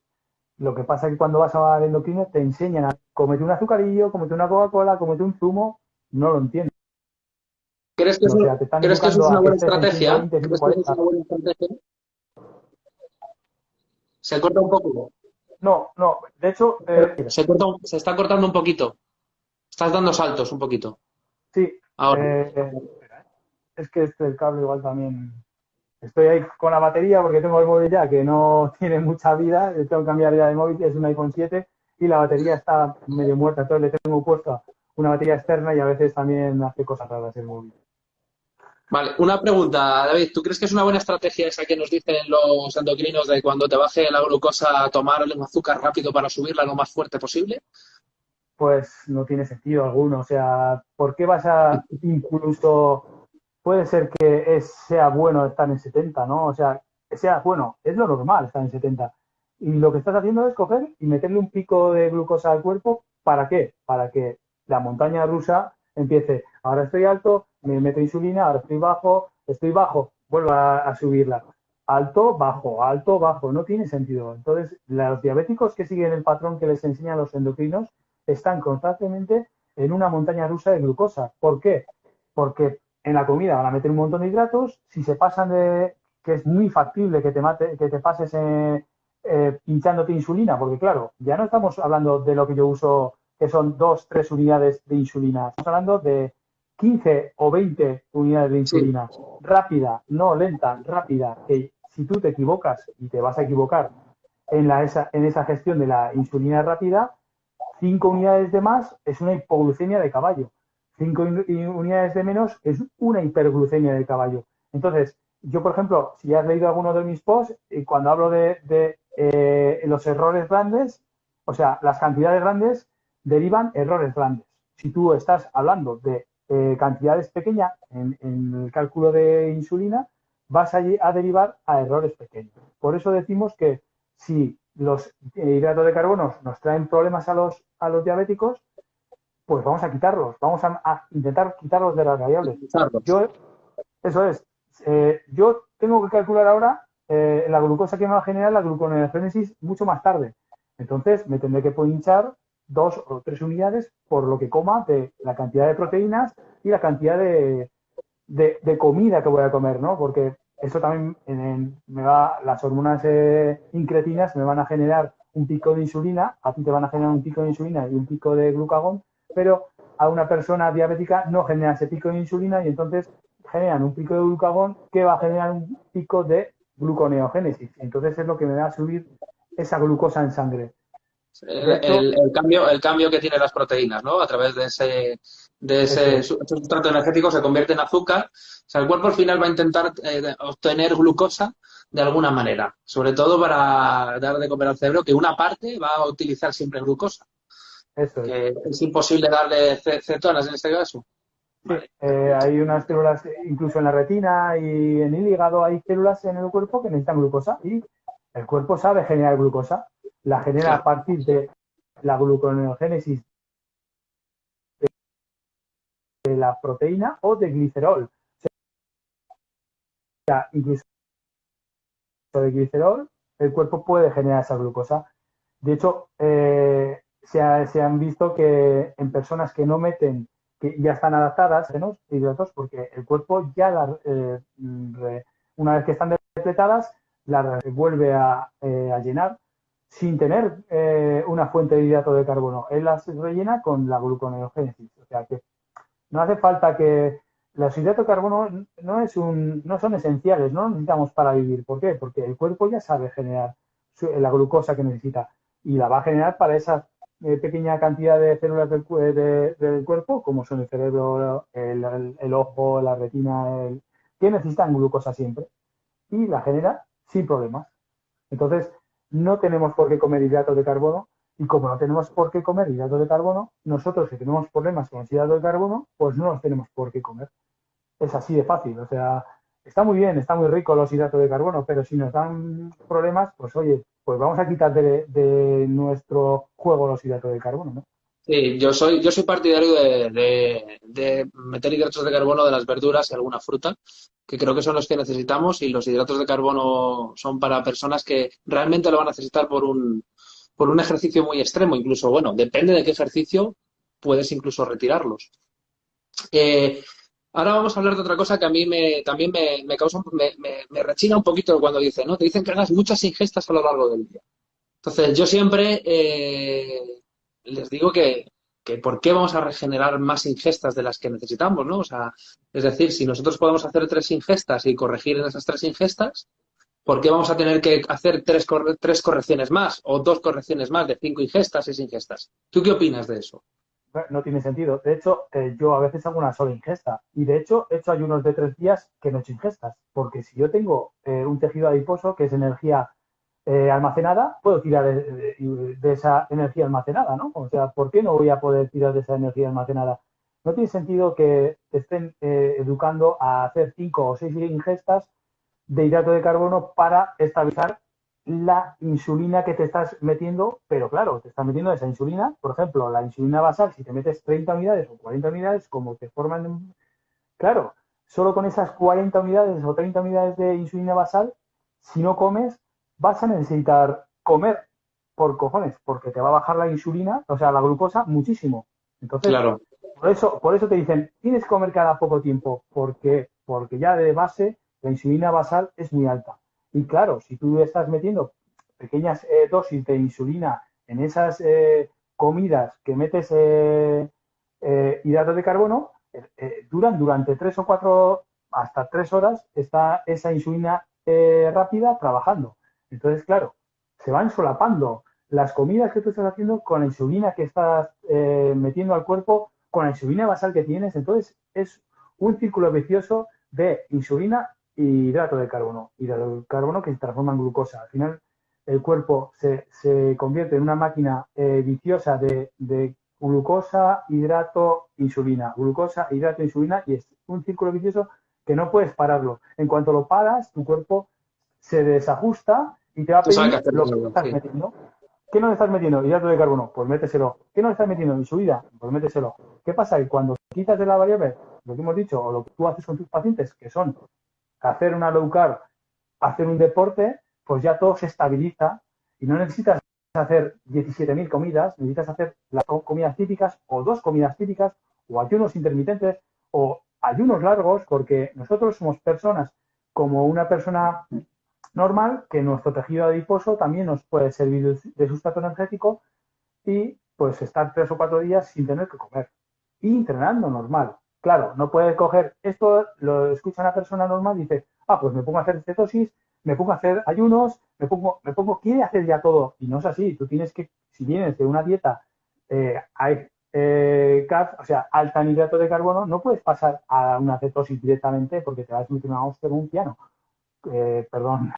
Lo que pasa es que cuando vas al endocrino te enseñan a comete un azucarillo, comete una Coca-Cola, comete un zumo, no lo entiendes. O sea, te están ¿Crees que eso es educando una a que buena estés en estrategia? 120, ¿Crees que eso es 140. una buena estrategia? Se corta un poco. No, no, de hecho, Se está cortando un poquito. Estás dando saltos un poquito. sí, Ahora. es que el cable igual también. Estoy ahí con la batería porque tengo el móvil ya que no tiene mucha vida, tengo que cambiar ya de móvil, es un iPhone 7 y la batería está medio muerta, entonces le tengo puesta una batería externa y a veces también hace cosas raras el móvil. Vale, una pregunta, David. ¿Tú crees que es una buena estrategia esa que nos dicen los endocrinos de cuando te baje la glucosa tomarle un azúcar rápido para subirla lo más fuerte posible? Pues no tiene sentido alguno. O sea, ¿por qué vas a incluso, puede ser que sea bueno estar en 70, ¿no? O sea, que sea bueno, es lo normal estar en 70. Y lo que estás haciendo es coger y meterle un pico de glucosa al cuerpo. ¿Para qué? Para que la montaña rusa empiece, ahora estoy alto, me meto insulina, ahora estoy bajo, vuelvo a subirla. Alto, bajo, no tiene sentido. Entonces, los diabéticos que siguen el patrón que les enseñan los endocrinos están constantemente en una montaña rusa de glucosa. ¿Por qué? Porque en la comida van a meter un montón de hidratos, si se pasan que es muy factible que te pases hinchándote insulina, porque claro, ya no estamos hablando de lo que yo uso, que son 2, 3 unidades de insulina, estamos hablando de 15 o 20 unidades de Sí, insulina, rápida, no lenta, rápida, que si tú te equivocas y te vas a equivocar en esa gestión de la insulina rápida, 5 unidades de más es una hipoglucemia de caballo. 5 unidades de menos es una hiperglucemia de caballo. Entonces, yo, por ejemplo, si has leído alguno de mis posts, cuando hablo de los errores grandes, o sea, las cantidades grandes derivan errores grandes. Si tú estás hablando de cantidades pequeñas en el cálculo de insulina, vas a derivar a errores pequeños. Por eso decimos que si los hidratos de carbono nos traen problemas a los diabéticos, pues vamos a quitarlos, vamos a intentar quitarlos de las variables. utilizarlos. Yo, eso es, yo tengo que calcular ahora la glucosa que me va a generar la gluconeogénesis mucho más tarde. Entonces me tendré que hinchar 2 o 3 unidades por lo que coma de la cantidad de proteínas y la cantidad de comida que voy a comer, ¿no? Porque eso también las hormonas incretinas me van a generar un pico de insulina, a ti te van a generar un pico de insulina y un pico de glucagón, pero a una persona diabética no genera ese pico de insulina y entonces generan un pico de glucagón que va a generar un pico de gluconeogénesis. Entonces es lo que me va a subir esa glucosa en sangre. De hecho, El cambio que tienen las proteínas, ¿no? A través de eso ese es. sustrato energético se convierte en azúcar. O sea, el cuerpo al final va a intentar obtener glucosa de alguna manera, sobre todo para dar de comer al cerebro, que una parte va a utilizar siempre glucosa, Eso es. que es imposible darle cetonas en este caso. Sí, Vale. hay unas células, incluso en la retina y en el hígado, hay células en el cuerpo que necesitan glucosa y el cuerpo sabe generar glucosa. La genera a Claro. partir de la gluconeogénesis de la proteína o de glicerol. O sea, incluso de glicerol, el cuerpo puede generar esa glucosa. De hecho, se han visto que en personas que no meten, que ya están adaptadas a los hidratos, porque el cuerpo ya una vez que están depletadas, las vuelve a llenar sin tener una fuente de hidrato de carbono. Él las rellena con la gluconeogénesis. O sea que no hace falta que los hidratos de carbono no son esenciales, no los necesitamos para vivir. ¿Por qué? Porque el cuerpo ya sabe generar la glucosa que necesita y la va a generar para esa pequeña cantidad de células del cuerpo, como son el cerebro, el ojo, la retina, que necesitan glucosa siempre y la genera sin problemas. Entonces, no tenemos por qué comer hidratos de carbono y como no tenemos por qué comer hidratos de carbono, nosotros que tenemos problemas con los hidratos de carbono, pues no los tenemos por qué comer. Es así de fácil. O sea, está muy bien, está muy rico los hidratos de carbono, pero si nos dan problemas, pues oye, pues vamos a quitar de nuestro juego los hidratos de carbono, ¿no? Sí, yo soy partidario de meter hidratos de carbono de las verduras y alguna fruta, que creo que son los que necesitamos, y los hidratos de carbono son para personas que realmente lo van a necesitar por un ejercicio muy extremo. Incluso, bueno, depende de qué ejercicio, puedes incluso retirarlos. Eh, Ahora vamos a hablar de otra cosa que a mí también me causa, me rechina un poquito cuando dicen, ¿no? Te dicen que hagas muchas ingestas a lo largo del día. Entonces, yo siempre les digo que ¿por qué vamos a regenerar más ingestas de las que necesitamos, ¿no? O sea, es decir, si nosotros podemos hacer 3 ingestas y corregir en esas 3 ingestas, ¿por qué vamos a tener que hacer tres correcciones más o 2 correcciones más de 5 ingestas, 6 ingestas? ¿Tú qué opinas de eso? No tiene sentido. De hecho, yo a veces hago una sola ingesta y de hecho he hecho ayunos de 3 días que no he hecho ingestas, porque si yo tengo un tejido adiposo que es energía almacenada, puedo tirar de esa energía almacenada, ¿no? O sea, ¿por qué no voy a poder tirar de esa energía almacenada? No tiene sentido que te estén educando a hacer 5 o 6 ingestas de hidrato de carbono para estabilizar la insulina que te estás metiendo, pero claro, te estás metiendo esa insulina, por ejemplo, la insulina basal, si te metes 30 unidades o 40 unidades, como te forman, claro, solo con esas 40 unidades o 30 unidades de insulina basal, si no comes, vas a necesitar comer por cojones, porque te va a bajar la insulina, o sea, la glucosa, muchísimo. Entonces, Claro. por eso te dicen, tienes que comer cada poco tiempo, porque ya de base la insulina basal es muy alta. Y claro, si tú estás metiendo pequeñas dosis de insulina en esas comidas que metes hidratos de carbono, duran durante 3 o 4, hasta 3 horas, está esa insulina rápida trabajando. Entonces, claro, se van solapando las comidas que tú estás haciendo con la insulina que estás metiendo al cuerpo, con la insulina basal que tienes. Entonces, es un círculo vicioso de insulina y hidrato de carbono. Hidrato de carbono que se transforma en glucosa. Al final, el cuerpo se convierte en una máquina viciosa de glucosa, hidrato, insulina, glucosa, hidrato, insulina, y es un círculo vicioso que no puedes pararlo. En cuanto lo paras, tu cuerpo se desajusta y te va a Tú sabes qué pedir hacer lo que con ello, estás sí. metiendo. ¿Qué no le estás metiendo? Hidrato de carbono, pues méteselo. ¿Qué no le estás metiendo? Insulina, pues méteselo. ¿Qué pasa? Que cuando quitas de la variable lo que hemos dicho, o lo que tú haces con tus pacientes, que son hacer una low carb, hacer un deporte, pues ya todo se estabiliza y no necesitas hacer 17.000 comidas, necesitas hacer las comidas típicas o 2 comidas típicas o ayunos intermitentes o ayunos largos, porque nosotros somos personas como una persona normal, que nuestro tejido adiposo también nos puede servir de sustrato energético y pues estar 3 o 4 días sin tener que comer y entrenando normal. Claro, no puedes coger esto, lo escucha una persona normal y dice, pues me pongo a hacer cetosis, me pongo a hacer ayunos, quiere hacer ya todo. Y no es así, tú tienes que, si vienes de una dieta CAF, o sea, alta en hidrato de carbono, no puedes pasar a una cetosis directamente porque te vas a meter una hostia con un piano. Perdón.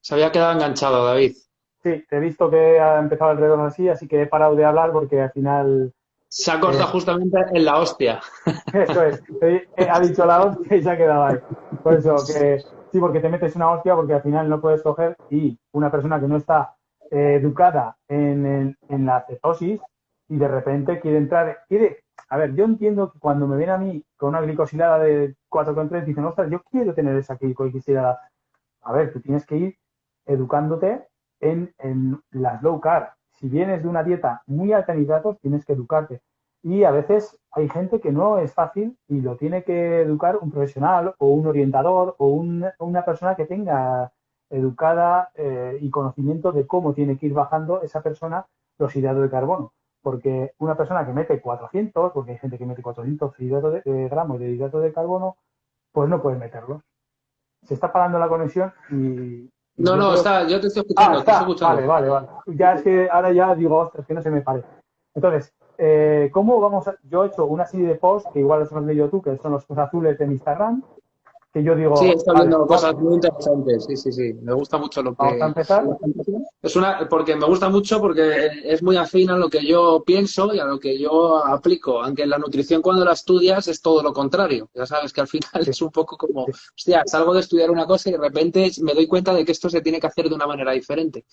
Se había quedado enganchado, David. Sí, te he visto que ha empezado el reloj así que he parado de hablar porque al final Se ha eh, cortado justamente en la hostia. eso es, ha dicho la hostia y se ha quedado ahí. Por eso que sí, porque te metes una hostia porque al final no puedes coger y una persona que no está educada en la cetosis y de repente a ver, yo entiendo que cuando me ven a mí con una glicosilada de 4,3 dicen, ostras, yo quiero tener esa glicosilada. A ver, tú tienes que ir educándote en las low carb. Si vienes de una dieta muy alta en hidratos, tienes que educarte. Y a veces hay gente que no es fácil y lo tiene que educar un profesional o un orientador o una persona que tenga educada y conocimiento de cómo tiene que ir bajando esa persona los hidratos de carbono. Porque una persona que mete 400, porque hay gente que mete 400 gramos de hidratos de carbono, pues no puede meterlos. Se está parando la conexión y No, yo no, creo. yo te estoy Ah, escuchando, te estoy está. escuchando. Vale, vale, vale. Ya es que ahora ya digo, ostras, que no se me pare. Entonces, ¿cómo vamos a...? Yo he hecho una serie de posts, que igual los has leído tú, que son los posts azules de mi Instagram, que yo Sí, digo, está vale, viendo cosas muy interesantes. Sí, sí, sí. Me gusta mucho lo vamos a que empezar. es una porque me gusta mucho porque es muy afín a lo que yo pienso y a lo que yo aplico. Aunque en la nutrición cuando la estudias es todo lo contrario. Ya sabes que al final Sí, es un poco como, sí, hostia, salgo de estudiar una cosa y de repente me doy cuenta de que esto se tiene que hacer de una manera diferente.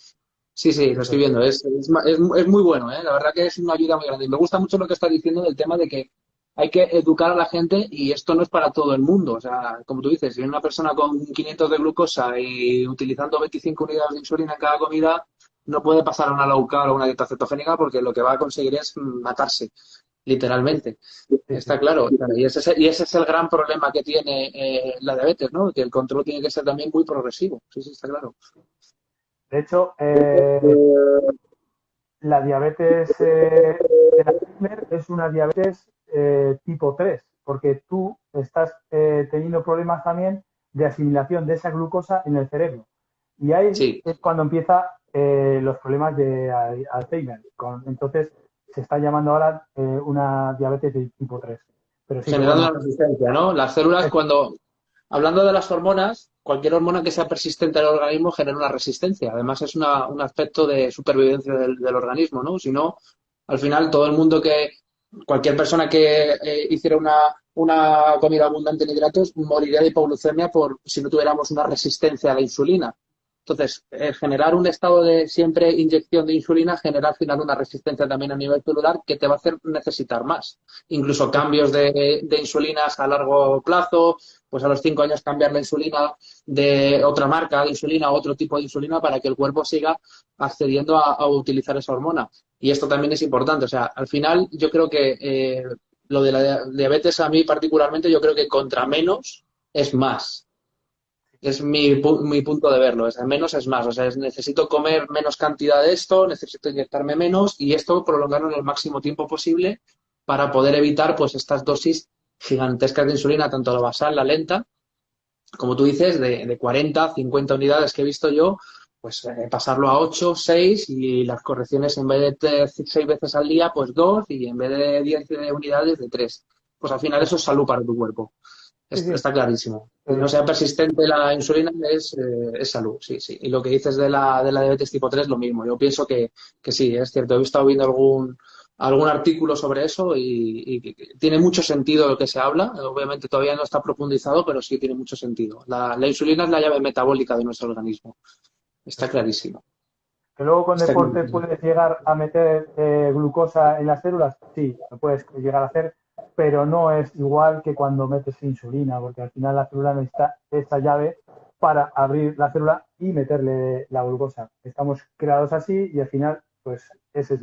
Sí, sí, lo eso estoy es. viendo. Es muy bueno, ¿eh? La verdad que es una ayuda muy grande. Y me gusta mucho lo que está diciendo del tema de que hay que educar a la gente y esto no es para todo el mundo. O sea, como tú dices, si una persona con 500 de glucosa y utilizando 25 unidades de insulina en cada comida, no puede pasar a una low carb o una dieta cetogénica porque lo que va a conseguir es matarse, Sí, literalmente. sí, sí. Está claro. Y ese es el gran problema que tiene la diabetes, ¿no? Que el control tiene que ser también muy progresivo. Sí, sí, está claro. De hecho, la diabetes de Alzheimer es una diabetes tipo 3 porque tú estás teniendo problemas también de asimilación de esa glucosa en el cerebro. Y ahí Sí. es cuando empieza los problemas de Alzheimer. Entonces, se está llamando ahora una diabetes de tipo 3. Pero sí que Generando bueno, una resistencia, ¿no? Las células es, cuando hablando de las hormonas, cualquier hormona que sea persistente en el organismo genera una resistencia. Además, es un aspecto de supervivencia del organismo, ¿no? Si no, al final, todo el mundo cualquier persona que hiciera una comida abundante en hidratos moriría de hipoglucemia si no tuviéramos una resistencia a la insulina. Entonces, generar un estado de siempre inyección de insulina genera al final una resistencia también a nivel celular que te va a hacer necesitar más. Incluso cambios de insulinas a largo plazo, pues a los 5 años cambiar la insulina de otra marca de insulina a otro tipo de insulina para que el cuerpo siga accediendo a utilizar esa hormona. Y esto también es importante. O sea, al final yo creo que lo de la diabetes a mí particularmente, yo creo que contra menos es más. Es mi punto de verlo. Es menos es más. O sea, necesito comer menos cantidad de esto, necesito inyectarme menos y esto prolongarlo en el máximo tiempo posible para poder evitar pues estas dosis gigantescas de insulina, tanto la basal, la lenta, como tú dices, de 40, 50 unidades que he visto yo, pues pasarlo a 8, 6 y las correcciones en vez de 6 veces al día, pues 2 y en vez de 10 unidades, de 3. Pues al final eso es salud para tu cuerpo. Sí, sí. Está clarísimo. Que no sea persistente la insulina es salud, sí, sí. Y lo que dices de la diabetes tipo 3, lo mismo. Yo pienso que sí, es cierto. He estado viendo algún artículo sobre eso y tiene mucho sentido lo que se habla. Obviamente todavía no está profundizado, pero sí tiene mucho sentido. La insulina es la llave metabólica de nuestro organismo. Está clarísimo. Que luego con Está deporte clarísimo. puedes llegar a meter glucosa en las células, sí, lo puedes llegar a hacer, pero no es igual que cuando metes insulina, porque al final la célula necesita esa llave para abrir la célula y meterle la glucosa. Estamos creados así y al final, pues ese es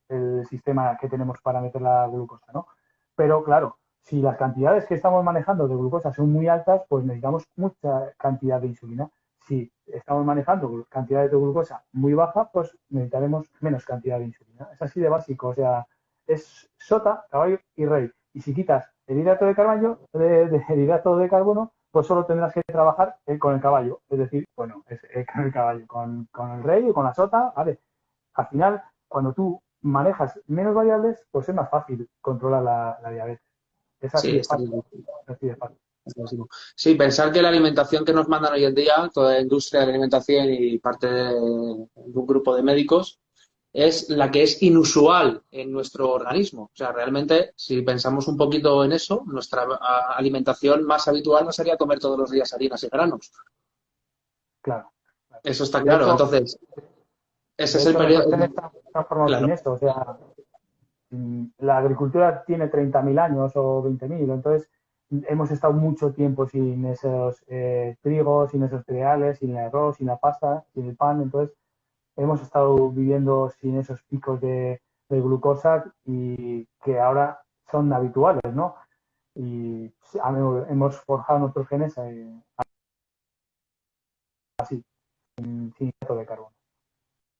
el sistema que tenemos para meter la glucosa, ¿no? Pero claro, si las cantidades que estamos manejando de glucosa son muy altas, pues necesitamos mucha cantidad de insulina. Si estamos manejando cantidades de glucosa muy baja, pues necesitaremos menos cantidad de insulina. Es así de básico, o sea, es sota, caballo y rey. Y si quitas el hidrato de carbono, el hidrato de carbono, pues solo tendrás que trabajar con el caballo. Es decir, bueno, con el caballo, con el rey o con la sota, ¿vale? Al final, cuando tú manejas menos variables, pues es más fácil controlar la diabetes. Es así Sí, de está fácil. clarísimo. Es así de fácil. Sí, pensar que la alimentación que nos mandan hoy en día, toda la industria de la alimentación y parte de un grupo de médicos, es la que es inusual en nuestro organismo. O sea, realmente, si pensamos un poquito en eso, nuestra alimentación más habitual no sería comer todos los días harinas y granos. Claro. Eso está De claro. hecho, Entonces, ese de es el hecho periodo. nosotros estamos formados sin Claro. esto. O sea, la agricultura tiene 30.000 años o 20.000, entonces hemos estado mucho tiempo sin esos trigos, sin esos cereales, sin el arroz, sin la pasta, sin el pan, entonces hemos estado viviendo sin esos picos de glucosa y que ahora son habituales, ¿no? Y sí, hemos forjado nuestros genes así, sin hidrato de carbono.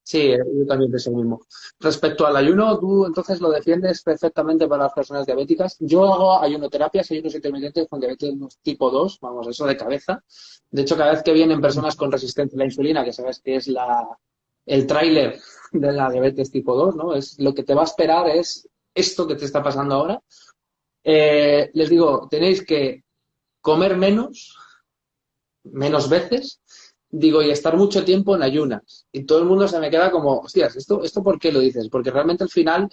Sí, yo también pienso lo mismo. Respecto al ayuno, tú entonces lo defiendes perfectamente para las personas diabéticas. Yo hago ayunoterapias, ayunos intermitentes con diabetes tipo 2, vamos, eso de cabeza. De hecho, cada vez que vienen personas con resistencia a la insulina, que sabes que es el tráiler de la diabetes tipo 2, ¿no? Es lo que te va a esperar es esto que te está pasando ahora. Les digo, tenéis que comer menos veces, digo, y estar mucho tiempo en ayunas. Y todo el mundo se me queda como, hostias, ¿esto por qué lo dices? Porque realmente al final,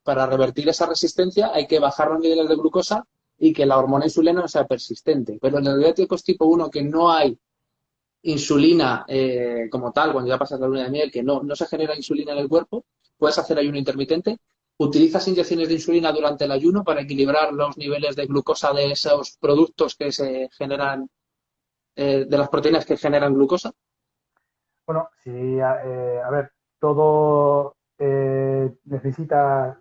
para revertir esa resistencia, hay que bajar los niveles de glucosa y que la hormona insulina no sea persistente. Pero en los diabéticos tipo 1, que no hay insulina como tal, cuando ya pasas la luna de miel, que no se genera insulina en el cuerpo, puedes hacer ayuno intermitente. ¿Utilizas inyecciones de insulina durante el ayuno para equilibrar los niveles de glucosa de esos productos que se generan de las proteínas que generan glucosa? Bueno, sí, a ver, todo necesita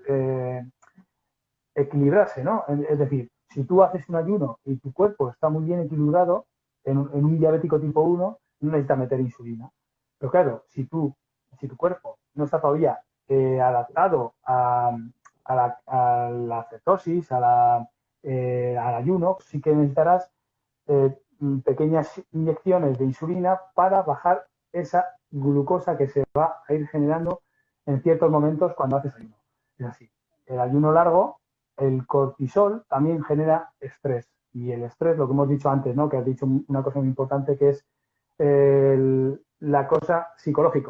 equilibrarse, ¿no? Es decir, si tú haces un ayuno y tu cuerpo está muy bien equilibrado, en un diabético tipo 1 no necesitas meter insulina. Pero claro, si tu cuerpo no está todavía adaptado a la cetosis, al ayuno, sí que necesitarás pequeñas inyecciones de insulina para bajar esa glucosa que se va a ir generando en ciertos momentos cuando haces ayuno. Es así. El ayuno largo, el cortisol también genera estrés. Y el estrés, lo que hemos dicho antes, ¿no? Que has dicho una cosa muy importante que es la cosa psicológica.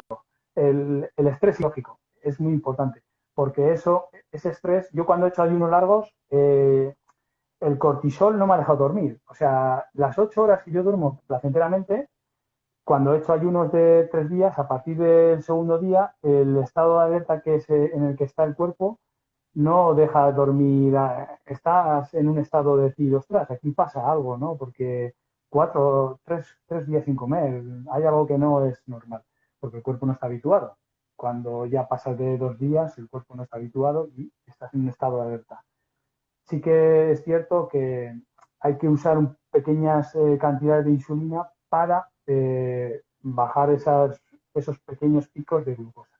El estrés psicológico es muy importante, porque ese estrés, yo cuando he hecho ayunos largos, el cortisol no me ha dejado dormir. O sea, las 8 horas que yo duermo placenteramente, cuando he hecho ayunos de 3 días, a partir del segundo día, el estado de alerta en el que está el cuerpo no deja dormir. Estás en un estado de decir, ostras, aquí pasa algo, ¿no? Porque 3 días sin comer, hay algo que no es normal, porque el cuerpo no está habituado. Cuando ya pasas de 2 días, el cuerpo no está habituado y estás en un estado de alerta. Sí que es cierto que hay que usar pequeñas cantidades de insulina para bajar esos pequeños picos de glucosa.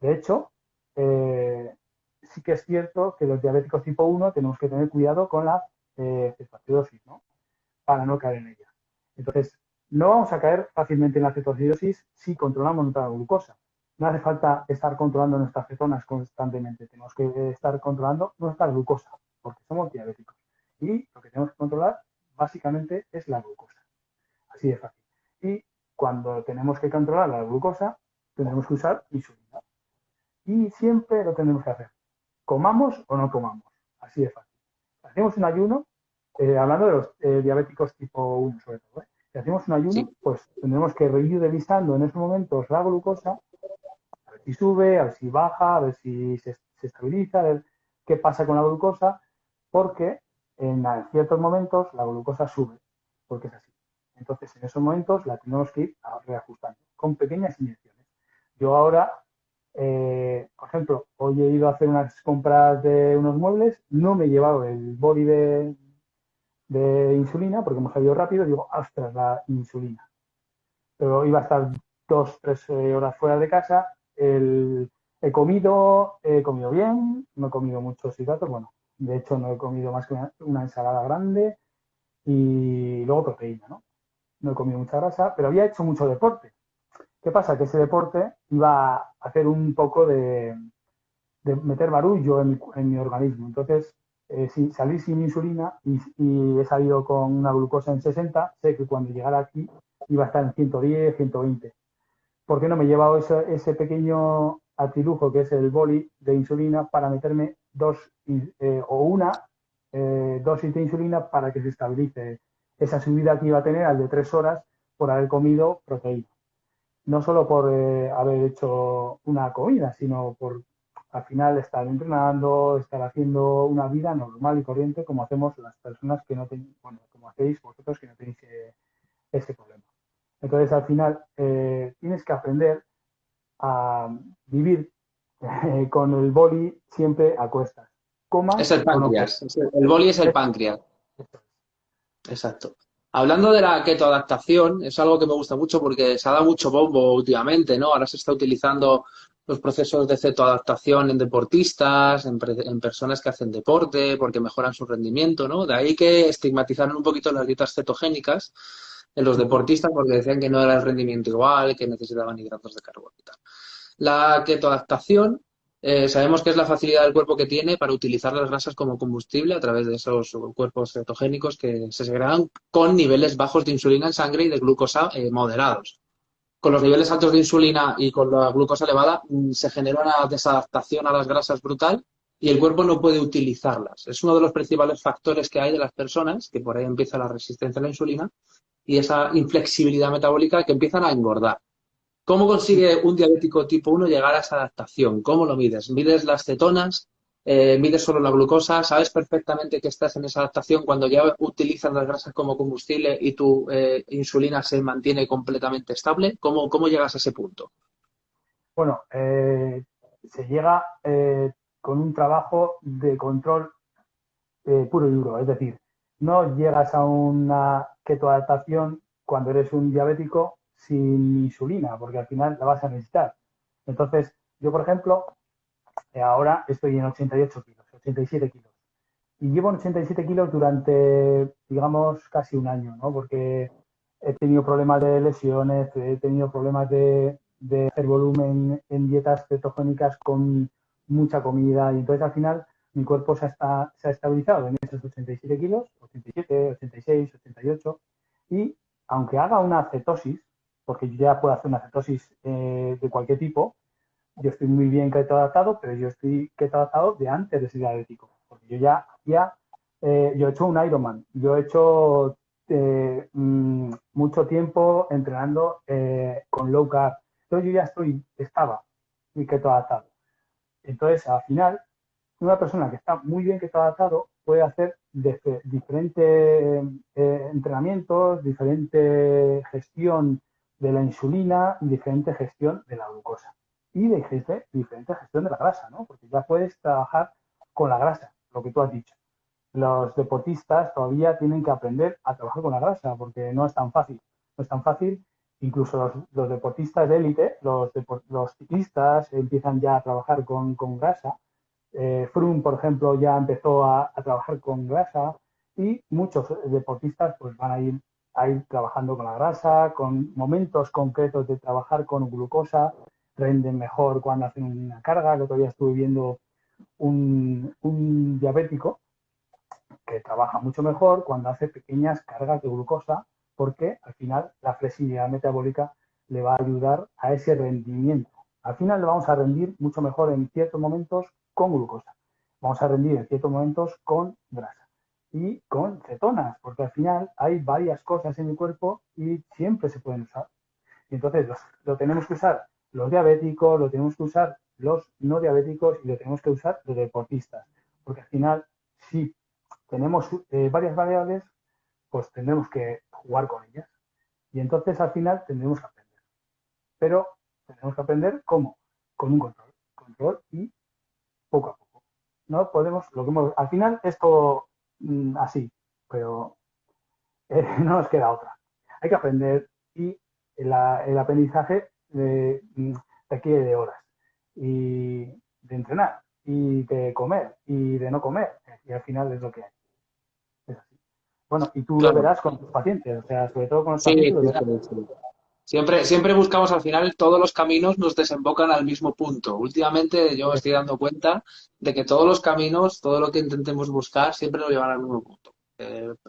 De hecho, sí que es cierto que los diabéticos tipo 1 tenemos que tener cuidado con la cetoacidosis, ¿no? Para no caer en ella. Entonces, no vamos a caer fácilmente en la cetoacidosis si controlamos nuestra glucosa. No hace falta estar controlando nuestras cetonas constantemente, tenemos que estar controlando nuestra glucosa, porque somos diabéticos. Y lo que tenemos que controlar básicamente es la glucosa. Así de fácil. Y cuando tenemos que controlar la glucosa, tendremos que usar insulina. Y siempre lo tenemos que hacer. Comamos o no comamos. Así de fácil. Hacemos un ayuno, hablando de los diabéticos tipo 1 sobre todo. Si hacemos un ayuno, Sí. pues tendremos que ir revisando en esos momentos la glucosa, a ver si sube, a ver si baja, a ver si se estabiliza, a ver qué pasa con la glucosa, porque en ciertos momentos la glucosa sube, porque es así. Entonces, en esos momentos la tenemos que ir reajustando con pequeñas inyecciones. Yo ahora, por ejemplo, hoy he ido a hacer unas compras de unos muebles, no me he llevado el boli de insulina porque hemos salido rápido y digo, ostras, la insulina. Pero iba a estar 2, 3 horas fuera de casa. He comido bien, no he comido muchos hidratos, bueno, de hecho no he comido más que una ensalada grande y luego proteína, ¿no? No he comido mucha grasa, pero había hecho mucho deporte. ¿Qué pasa? Que ese deporte iba a hacer un poco de meter barullo en mi organismo. Entonces, si salí sin insulina y he salido con una glucosa en 60, sé que cuando llegara aquí iba a estar en 110, 120. ¿Por qué no me he llevado ese pequeño artilujo que es el boli de insulina para meterme una dosis de insulina para que se estabilice esa subida que iba a tener al de 3 horas por haber comido proteína? No solo por haber hecho una comida, sino por al final estar entrenando, estar haciendo una vida normal y corriente como hacemos las personas que no tenéis, bueno, como hacéis vosotros que no tenéis ese problema. Entonces, al final, tienes que aprender a vivir con el boli siempre a cuestas. Es Comas el o no comas. páncreas. El boli es el páncreas. Exacto. Hablando de la ketoadaptación, es algo que me gusta mucho porque se ha dado mucho bombo últimamente, ¿no? Ahora se está utilizando los procesos de cetoadaptación en deportistas, en personas que hacen deporte, porque mejoran su rendimiento, ¿no? De ahí que estigmatizaron un poquito las dietas cetogénicas en los deportistas porque decían que no era el rendimiento igual, que necesitaban hidratos de carbono y tal. La ketoadaptación, sabemos que es la facilidad del cuerpo que tiene para utilizar las grasas como combustible a través de esos cuerpos cetogénicos que se segregan con niveles bajos de insulina en sangre y de glucosa moderados. Con los niveles altos de insulina y con la glucosa elevada se genera una desadaptación a las grasas brutal y el cuerpo no puede utilizarlas. Es uno de los principales factores que hay de las personas, que por ahí empieza la resistencia a la insulina y esa inflexibilidad metabólica que empiezan a engordar. ¿Cómo consigue un diabético tipo 1 llegar a esa adaptación? ¿Cómo lo mides? ¿Mides las cetonas? ¿Mides solo la glucosa? ¿Sabes perfectamente que estás en esa adaptación cuando ya utilizas las grasas como combustible y tu insulina se mantiene completamente estable? ¿Cómo llegas a ese punto? Bueno, se llega con un trabajo de control puro y duro. Es decir, no llegas a una ketoadaptación cuando eres un diabético sin insulina, porque al final la vas a necesitar. Entonces, yo, por ejemplo, ahora estoy en 88 kilos, 87 kilos. Y llevo en 87 kilos durante, digamos, casi un año, ¿no? Porque he tenido problemas de lesiones, he tenido problemas de hacer volumen en dietas cetogénicas con mucha comida y entonces al final mi cuerpo se ha estabilizado en esos 87 kilos, 87, 86, 88, y aunque haga una cetosis, porque yo ya puedo hacer una cetosis de cualquier tipo, yo estoy muy bien keto adaptado, pero yo estoy keto adaptado de antes de ser diabético, porque yo ya yo he hecho un Ironman, yo he hecho mucho tiempo entrenando con low carb, entonces yo ya estaba muy keto adaptado. Entonces, al final, una persona que está muy bien keto adaptado puede hacer diferentes entrenamientos, diferente gestión de la insulina y diferente gestión de la glucosa. Y diferente gestión de la grasa, ¿no? Porque ya puedes trabajar con la grasa, lo que tú has dicho. Los deportistas todavía tienen que aprender a trabajar con la grasa porque no es tan fácil. No es tan fácil. Incluso los deportistas de élite, los ciclistas empiezan ya a trabajar con grasa. Froome, por ejemplo, ya empezó a trabajar con grasa y muchos deportistas pues van a ir trabajando con la grasa, con momentos concretos de trabajar con glucosa, renden mejor cuando hacen una carga. El otro día estuve viendo un diabético que trabaja mucho mejor cuando hace pequeñas cargas de glucosa, porque al final la flexibilidad metabólica le va a ayudar a ese rendimiento. Al final le vamos a rendir mucho mejor en ciertos momentos con glucosa. Vamos a rendir en ciertos momentos con grasa y con cetonas, porque al final hay varias cosas en el cuerpo y siempre se pueden usar. Y entonces lo tenemos que usar los diabéticos, lo tenemos que usar los no diabéticos y lo tenemos que usar los deportistas, porque al final sí tenemos varias variables, pues tendremos que jugar con ellas. Y entonces al final tendremos que aprender. Pero tendremos que aprender ¿cómo? Con un control. Control y poco a poco. No podemos, al final es todo así, pero no nos queda otra. Hay que aprender y el aprendizaje requiere de horas y de entrenar y de comer y de no comer. Y al final es lo que hay. Es así. Bueno, y tú lo Claro. verás con tus pacientes, o sea, sobre todo con los Sí, pacientes lo sí, verás. sí. Siempre buscamos al final, todos los caminos nos desembocan al mismo punto. Últimamente yo me estoy dando cuenta de que todos los caminos, todo lo que intentemos buscar, siempre nos llevan al mismo punto.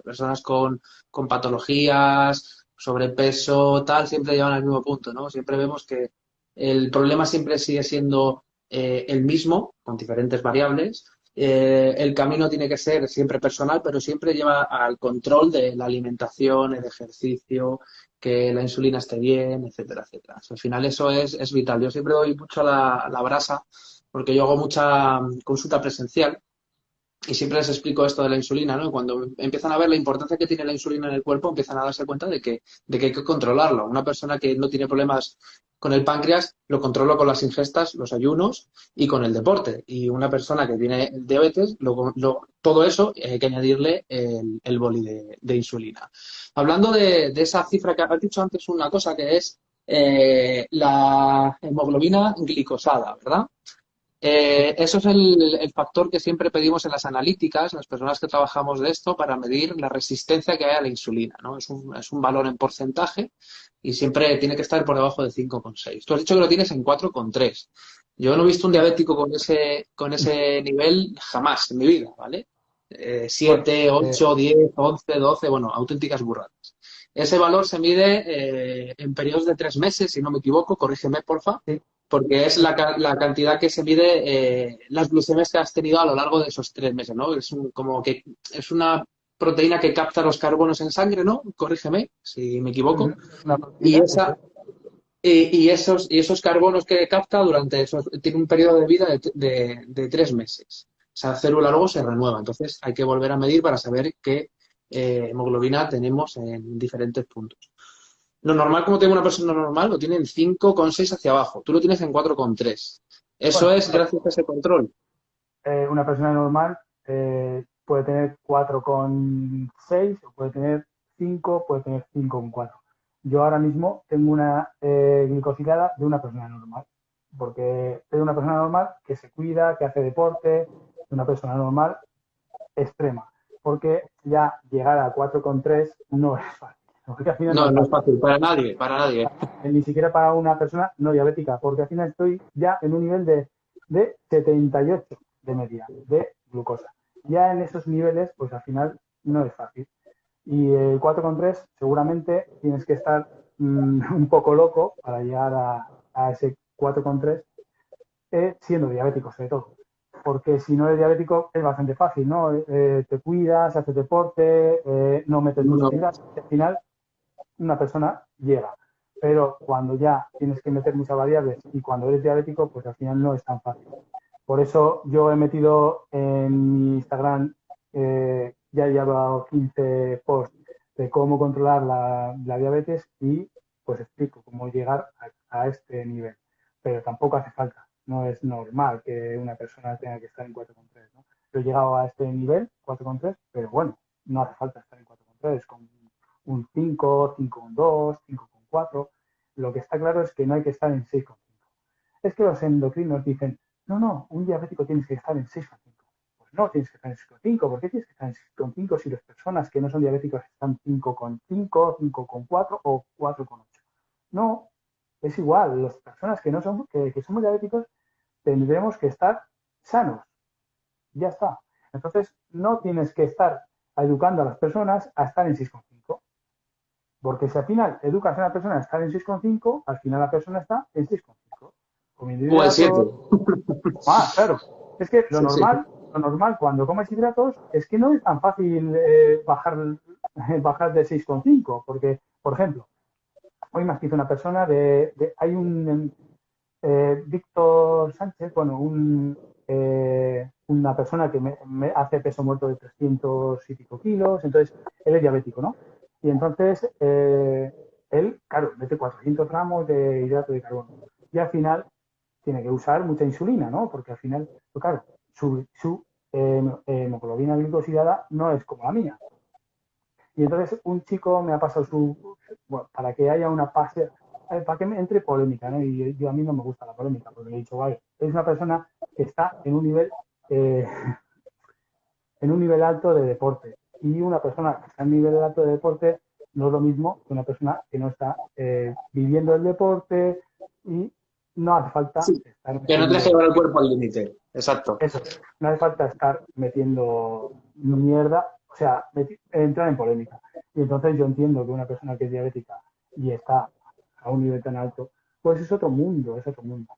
Personas con patologías, sobrepeso, tal, siempre llevan al mismo punto, ¿no? Siempre vemos que el problema siempre sigue siendo el mismo, con diferentes variables. El camino tiene que ser siempre personal, pero siempre lleva al control de la alimentación, el ejercicio, que la insulina esté bien, etcétera, etcétera. Al final eso es vital. Yo siempre doy mucho la brasa porque yo hago mucha consulta presencial y siempre les explico esto de la insulina, ¿no? Y cuando empiezan a ver la importancia que tiene la insulina en el cuerpo, empiezan a darse cuenta de que hay que controlarlo. Una persona que no tiene problemas con el páncreas, lo controlo con las ingestas, los ayunos y con el deporte. Y una persona que tiene diabetes, todo eso hay que añadirle el boli de insulina. Hablando de esa cifra que has dicho antes, una cosa que es la hemoglobina glicosada, ¿verdad? Eso es el factor que siempre pedimos en las analíticas, las personas que trabajamos de esto, para medir la resistencia que hay a la insulina, ¿no? Es un valor en porcentaje y siempre tiene que estar por debajo de 5,6. Tú has dicho que lo tienes en 4,3. Yo no he visto un diabético con ese nivel jamás en mi vida, ¿vale? Bueno, 7, 8, 10, 11, 12, bueno, auténticas burradas. Ese valor se mide en periodos de 3 meses, si no me equivoco, corrígeme, porfa, sí, porque es la cantidad que se mide, las glucemias que has tenido a lo largo de esos 3 meses, ¿no? Como que es una proteína que capta los carbonos en sangre, ¿no? Corrígeme si me equivoco. una Y proteína, eso esa, y esos carbonos que capta tiene un periodo de vida de 3 meses. Esa célula luego se renueva, entonces hay que volver a medir para saber qué hemoglobina tenemos en diferentes puntos. Lo normal, como tiene una persona normal, lo tiene en 5,6 hacia abajo. Tú lo tienes en 4,3. Eso bueno, es gracias a ese control. una persona normal puede tener 4,6 o puede tener 5, puede tener 5,4. Yo ahora mismo tengo una glicosilada de una persona normal, porque es una persona normal que se cuida, que hace deporte, una persona normal extrema, porque ya llegar a 4,3 no es fácil, porque al final no No, es no es fácil. fácil para nadie, para nadie. Ni siquiera para una persona no diabética, porque al final estoy ya en un nivel de 78 de media, de glucosa. Ya en esos niveles, pues al final no es fácil. Y el 4,3 seguramente tienes que estar un poco loco para llegar a ese 4,3, siendo diabético sobre todo. Porque si no eres diabético es bastante fácil, ¿no? Te cuidas, haces deporte, no metes mucho No. hidratos, al final una persona llega. Pero cuando ya tienes que meter muchas variables y cuando eres diabético, pues al final no es tan fácil. Por eso yo he metido en mi Instagram, ya he llevado 15 posts de cómo controlar la diabetes y pues explico cómo llegar a este nivel. Pero tampoco hace falta, no es normal que una persona tenga que estar en 4,3, ¿no? Yo he llegado a este nivel, 4,3, pero bueno, no hace falta estar en 4,3, con un 5, 5,2, 5,4. Lo que está claro es que no hay que estar en 6,5. Es que los endocrinos dicen, no, un diabético tienes que estar en 6,5. Pues no, tienes que estar en 6,5. ¿Por qué tienes que estar en 6,5 si las personas que no son diabéticos están 5,5, 5,4 o 4,8? No, es igual. Las personas que no son, que somos diabéticos tendremos que estar sanos. Ya está. Entonces, no tienes que estar educando a las personas a estar en 6,5. Porque si al final educas a una persona a estar en 6,5, al final la persona está en 6,5. Comiendo O en 7. hidratos. Claro. Es que Sí, sí. lo normal cuando comes hidratos es que no es tan fácil bajar de 6,5. Porque, por ejemplo, hoy me hizo una persona hay un Víctor Sánchez, bueno, una persona que me hace peso muerto de 300 y pico kilos, entonces él es diabético, ¿no? Y entonces él, claro, mete 400 gramos de hidrato de carbono y al final tiene que usar mucha insulina, ¿no? Porque al final, pues claro, su hemoglobina glicosilada no es como la mía. Y entonces un chico me ha pasado bueno, para que haya una pase, para que me entre polémica, ¿no? Y yo a mí no me gusta la polémica, porque le he dicho, vale, es una persona que está eh, en un nivel alto de deporte. Y una persona que está en un nivel alto de deporte no es lo mismo que una persona que no está viviendo el deporte y no hace falta Sí. estar Que no te deje metiendo llevar el cuerpo al límite. Exacto. eso, no hace falta estar metiendo mierda, o sea, entrar en polémica. Y entonces yo entiendo que una persona que es diabética y está a un nivel tan alto, pues es otro mundo, es otro mundo.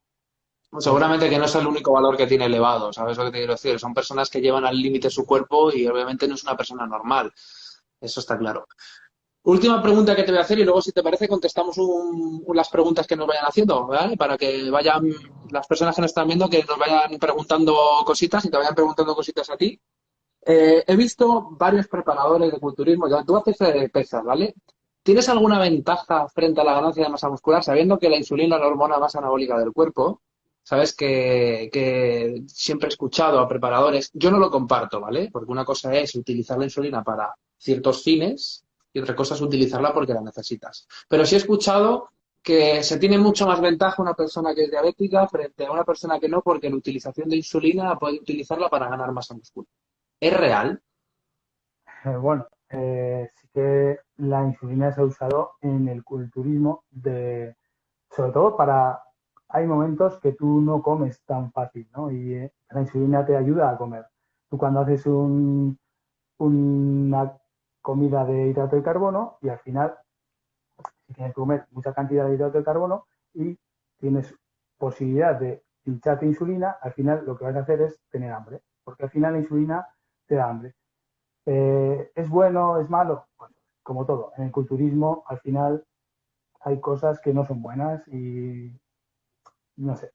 Es, Seguramente que no es el único valor que tiene elevado, ¿sabes lo que te quiero decir? Son personas que llevan al límite su cuerpo y obviamente no es una persona normal. Eso está claro. Última pregunta que te voy a hacer y luego, si te parece, contestamos las preguntas que nos vayan haciendo, ¿vale? Para que vayan las personas que nos están viendo, que nos vayan preguntando cositas y te vayan preguntando cositas a ti. He visto varios preparadores de culturismo, ya tú haces pesas, ¿vale? ¿Tienes alguna ventaja frente a la ganancia de masa muscular, sabiendo que la insulina es la hormona más anabólica del cuerpo? Sabes que siempre he escuchado a preparadores, yo no lo comparto, ¿vale? Porque una cosa es utilizar la insulina para ciertos fines y otra cosa es utilizarla porque la necesitas. Pero sí he escuchado que se tiene mucho más ventaja una persona que es diabética frente a una persona que no, porque la utilización de insulina puede utilizarla para ganar masa muscular. ¿Es real? bueno, sí que la insulina se ha usado en el culturismo sobre todo hay momentos que tú no comes tan fácil, ¿no? Y la insulina te ayuda a comer. Tú cuando haces una comida de hidrato de carbono y al final si tienes que comer mucha cantidad de hidrato de carbono y tienes posibilidad de hincharte insulina, al final lo que vas a hacer es tener hambre, porque al final la insulina te da hambre. ¿Es bueno, es malo? Bueno, como todo, en el culturismo al final hay cosas que no son buenas y no sé.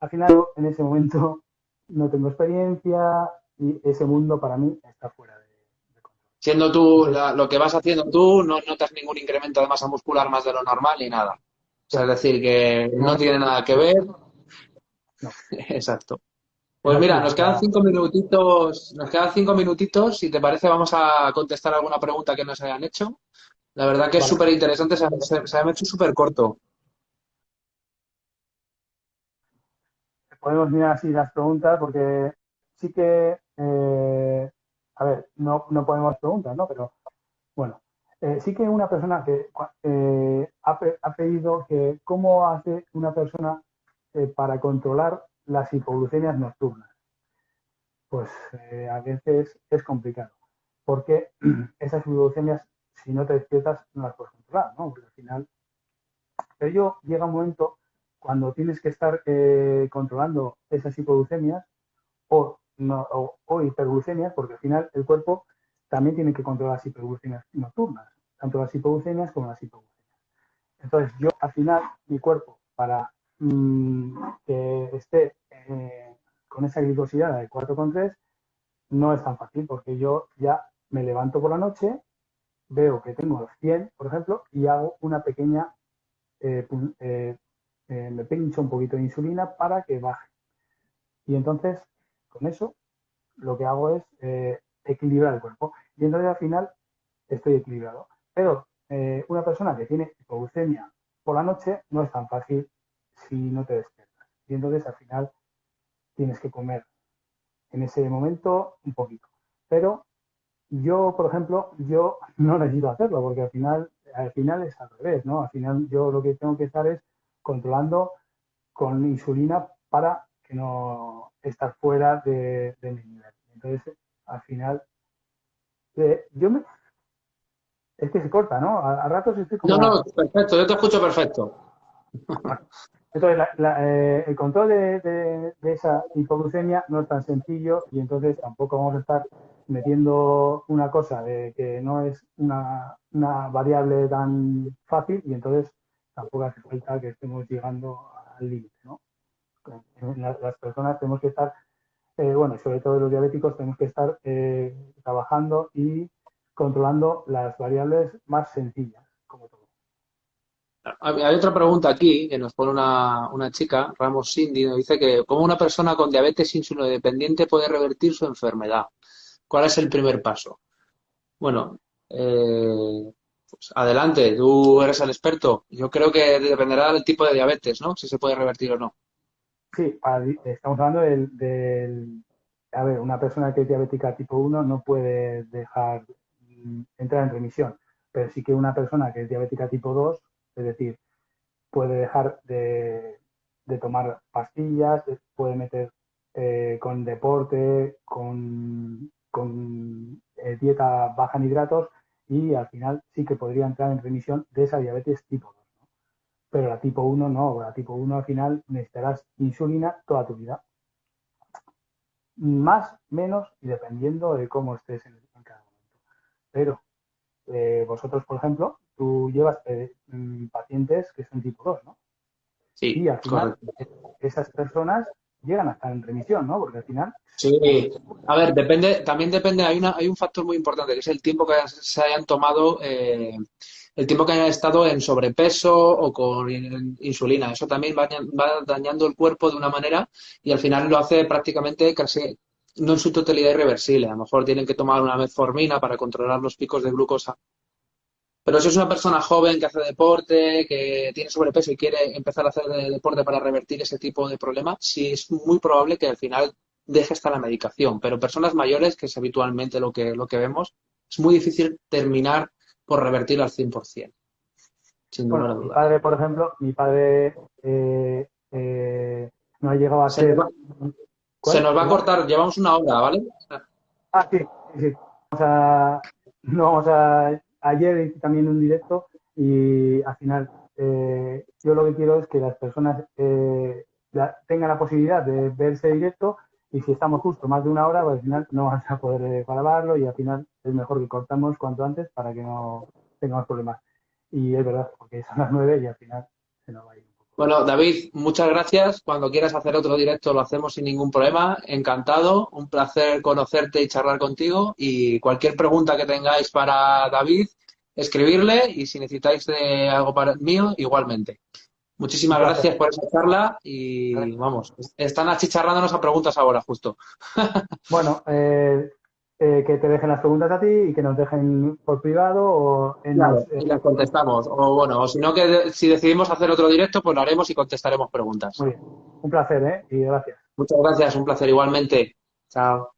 Al final en ese momento no tengo experiencia y ese mundo para mí está fuera de control. Siendo tú Entonces, lo que vas haciendo tú, no notas ningún incremento de masa muscular más de lo normal ni nada. O sea, es ya, decir, que de no momento tiene nada que ver. no, Exacto. es Pues así. mira, O nos quedan sea, 5 minutitos, nos quedan 5 minutitos. Si te parece, vamos a contestar alguna pregunta que nos hayan hecho. La verdad que es vale, súper interesante, se me ha hecho súper corto. podemos mirar así las preguntas porque sí que, a ver, no podemos preguntas, ¿no? Pero bueno, sí que una persona que ha pedido que cómo hace una persona para controlar las hipoglucemias nocturnas. pues a veces es complicado, porque esas hipoglucemias, si no te despiertas, no las puedes controlar, ¿no? Porque al final, pero llega un momento cuando tienes que estar controlando esas hipoglucemias o, no, o hiperglucemias, porque al final el cuerpo también tiene que controlar las hiperglucemias nocturnas, tanto las hipoglucemias como las hipoglucemias. Entonces yo al final mi cuerpo para que esté con esa glicosidad de 4,3 no es tan fácil porque yo ya me levanto por la noche, veo que tengo 100, por ejemplo, y hago una pequeña, me pincho un poquito de insulina para que baje. Y entonces, con eso, lo que hago es equilibrar el cuerpo. Y entonces al final estoy equilibrado. Pero una persona que tiene hipoglucemia por la noche no es tan fácil si no te despiertas. Y entonces al final tienes que comer en ese momento un poquito. Pero yo, por ejemplo, yo no necesito hacerlo porque al final es al revés, ¿no? Al final yo lo que tengo que estar es controlando con insulina para que no estar fuera de mi nivel. Entonces, al final, yo me, es que se corta, ¿no? A ratos estoy No, no, como... perfecto, yo te escucho perfecto. Bueno, entonces, el control de esa hipoglucemia no es tan sencillo y entonces tampoco vamos a estar metiendo una cosa de que no es una variable tan fácil y entonces tampoco hace falta que estemos llegando al límite, ¿no? Las personas tenemos que estar, bueno, sobre todo los diabéticos, tenemos que estar trabajando y controlando las variables más sencillas, como todo. Hay otra pregunta aquí que nos pone una chica, Ramos Cindy, nos dice que ¿cómo una persona con diabetes insulinodependiente puede revertir su enfermedad? ¿Cuál es el primer paso? Bueno, pues adelante, tú eres el experto. Yo creo que dependerá del tipo de diabetes, ¿no? Si se puede revertir o no. Sí, estamos hablando a ver, una persona que es diabética tipo 1 no puede dejar entrar en remisión, pero sí que una persona que es diabética tipo 2, es decir, puede dejar de tomar pastillas, puede meter con deporte, con dieta baja en hidratos y al final sí que podría entrar en remisión de esa diabetes tipo 2. Pero la tipo 1 no, la tipo 1 al final necesitarás insulina toda tu vida. Más, menos y dependiendo de cómo estés en cada momento. Pero vosotros, por ejemplo, tú llevas pacientes que son tipo 2, ¿no? Sí, Y al final correcto. esas personas llegan a estar en remisión, ¿no? Porque al final, Sí, a ver, también depende, hay un factor muy importante, que es el tiempo que se hayan tomado, el tiempo que hayan estado en sobrepeso o con insulina. Eso también va dañando el cuerpo de una manera y al final lo hace prácticamente casi, no en su totalidad irreversible. A lo mejor tienen que tomar una metformina para controlar los picos de glucosa. Pero si es una persona joven que hace deporte, que tiene sobrepeso y quiere empezar a hacer deporte para revertir ese tipo de problema, sí es muy probable que al final deje hasta la medicación. Pero personas mayores, que es habitualmente lo que vemos, es muy difícil terminar por revertir al 100%, sin lugar bueno, a mi dudas. padre, por ejemplo, no ha llegado a Se nos ser... va, se ¿Cuál? nos va a ¿Perdón? cortar, llevamos una hora, ¿vale? Ah, sí, sí, sí. No vamos ayer hice también un directo y al final yo lo que quiero es que las personas tengan la posibilidad de ver ese directo y si estamos justo más de una hora, pues al final no vas a poder grabarlo y al final es mejor que cortamos cuanto antes para que no tengamos problemas. Y es verdad, porque son las 9 y al final se nos va a ir un poco. Bueno, David, muchas gracias. Cuando quieras hacer otro directo lo hacemos sin ningún problema. Encantado, un placer conocerte y charlar contigo. Y cualquier pregunta que tengáis para David, escribirle y si necesitáis de algo para mío, igualmente. Un Muchísimas placer. gracias por esa charla y vamos, están achicharrándonos a preguntas ahora justo. Bueno, que te dejen las preguntas a ti y que nos dejen por privado o en Claro, los... y las contestamos. O bueno, o si no, que si decidimos hacer otro directo, pues lo haremos y contestaremos preguntas. Muy bien. Un placer, ¿eh? Y gracias. Muchas gracias, un placer igualmente. Chao.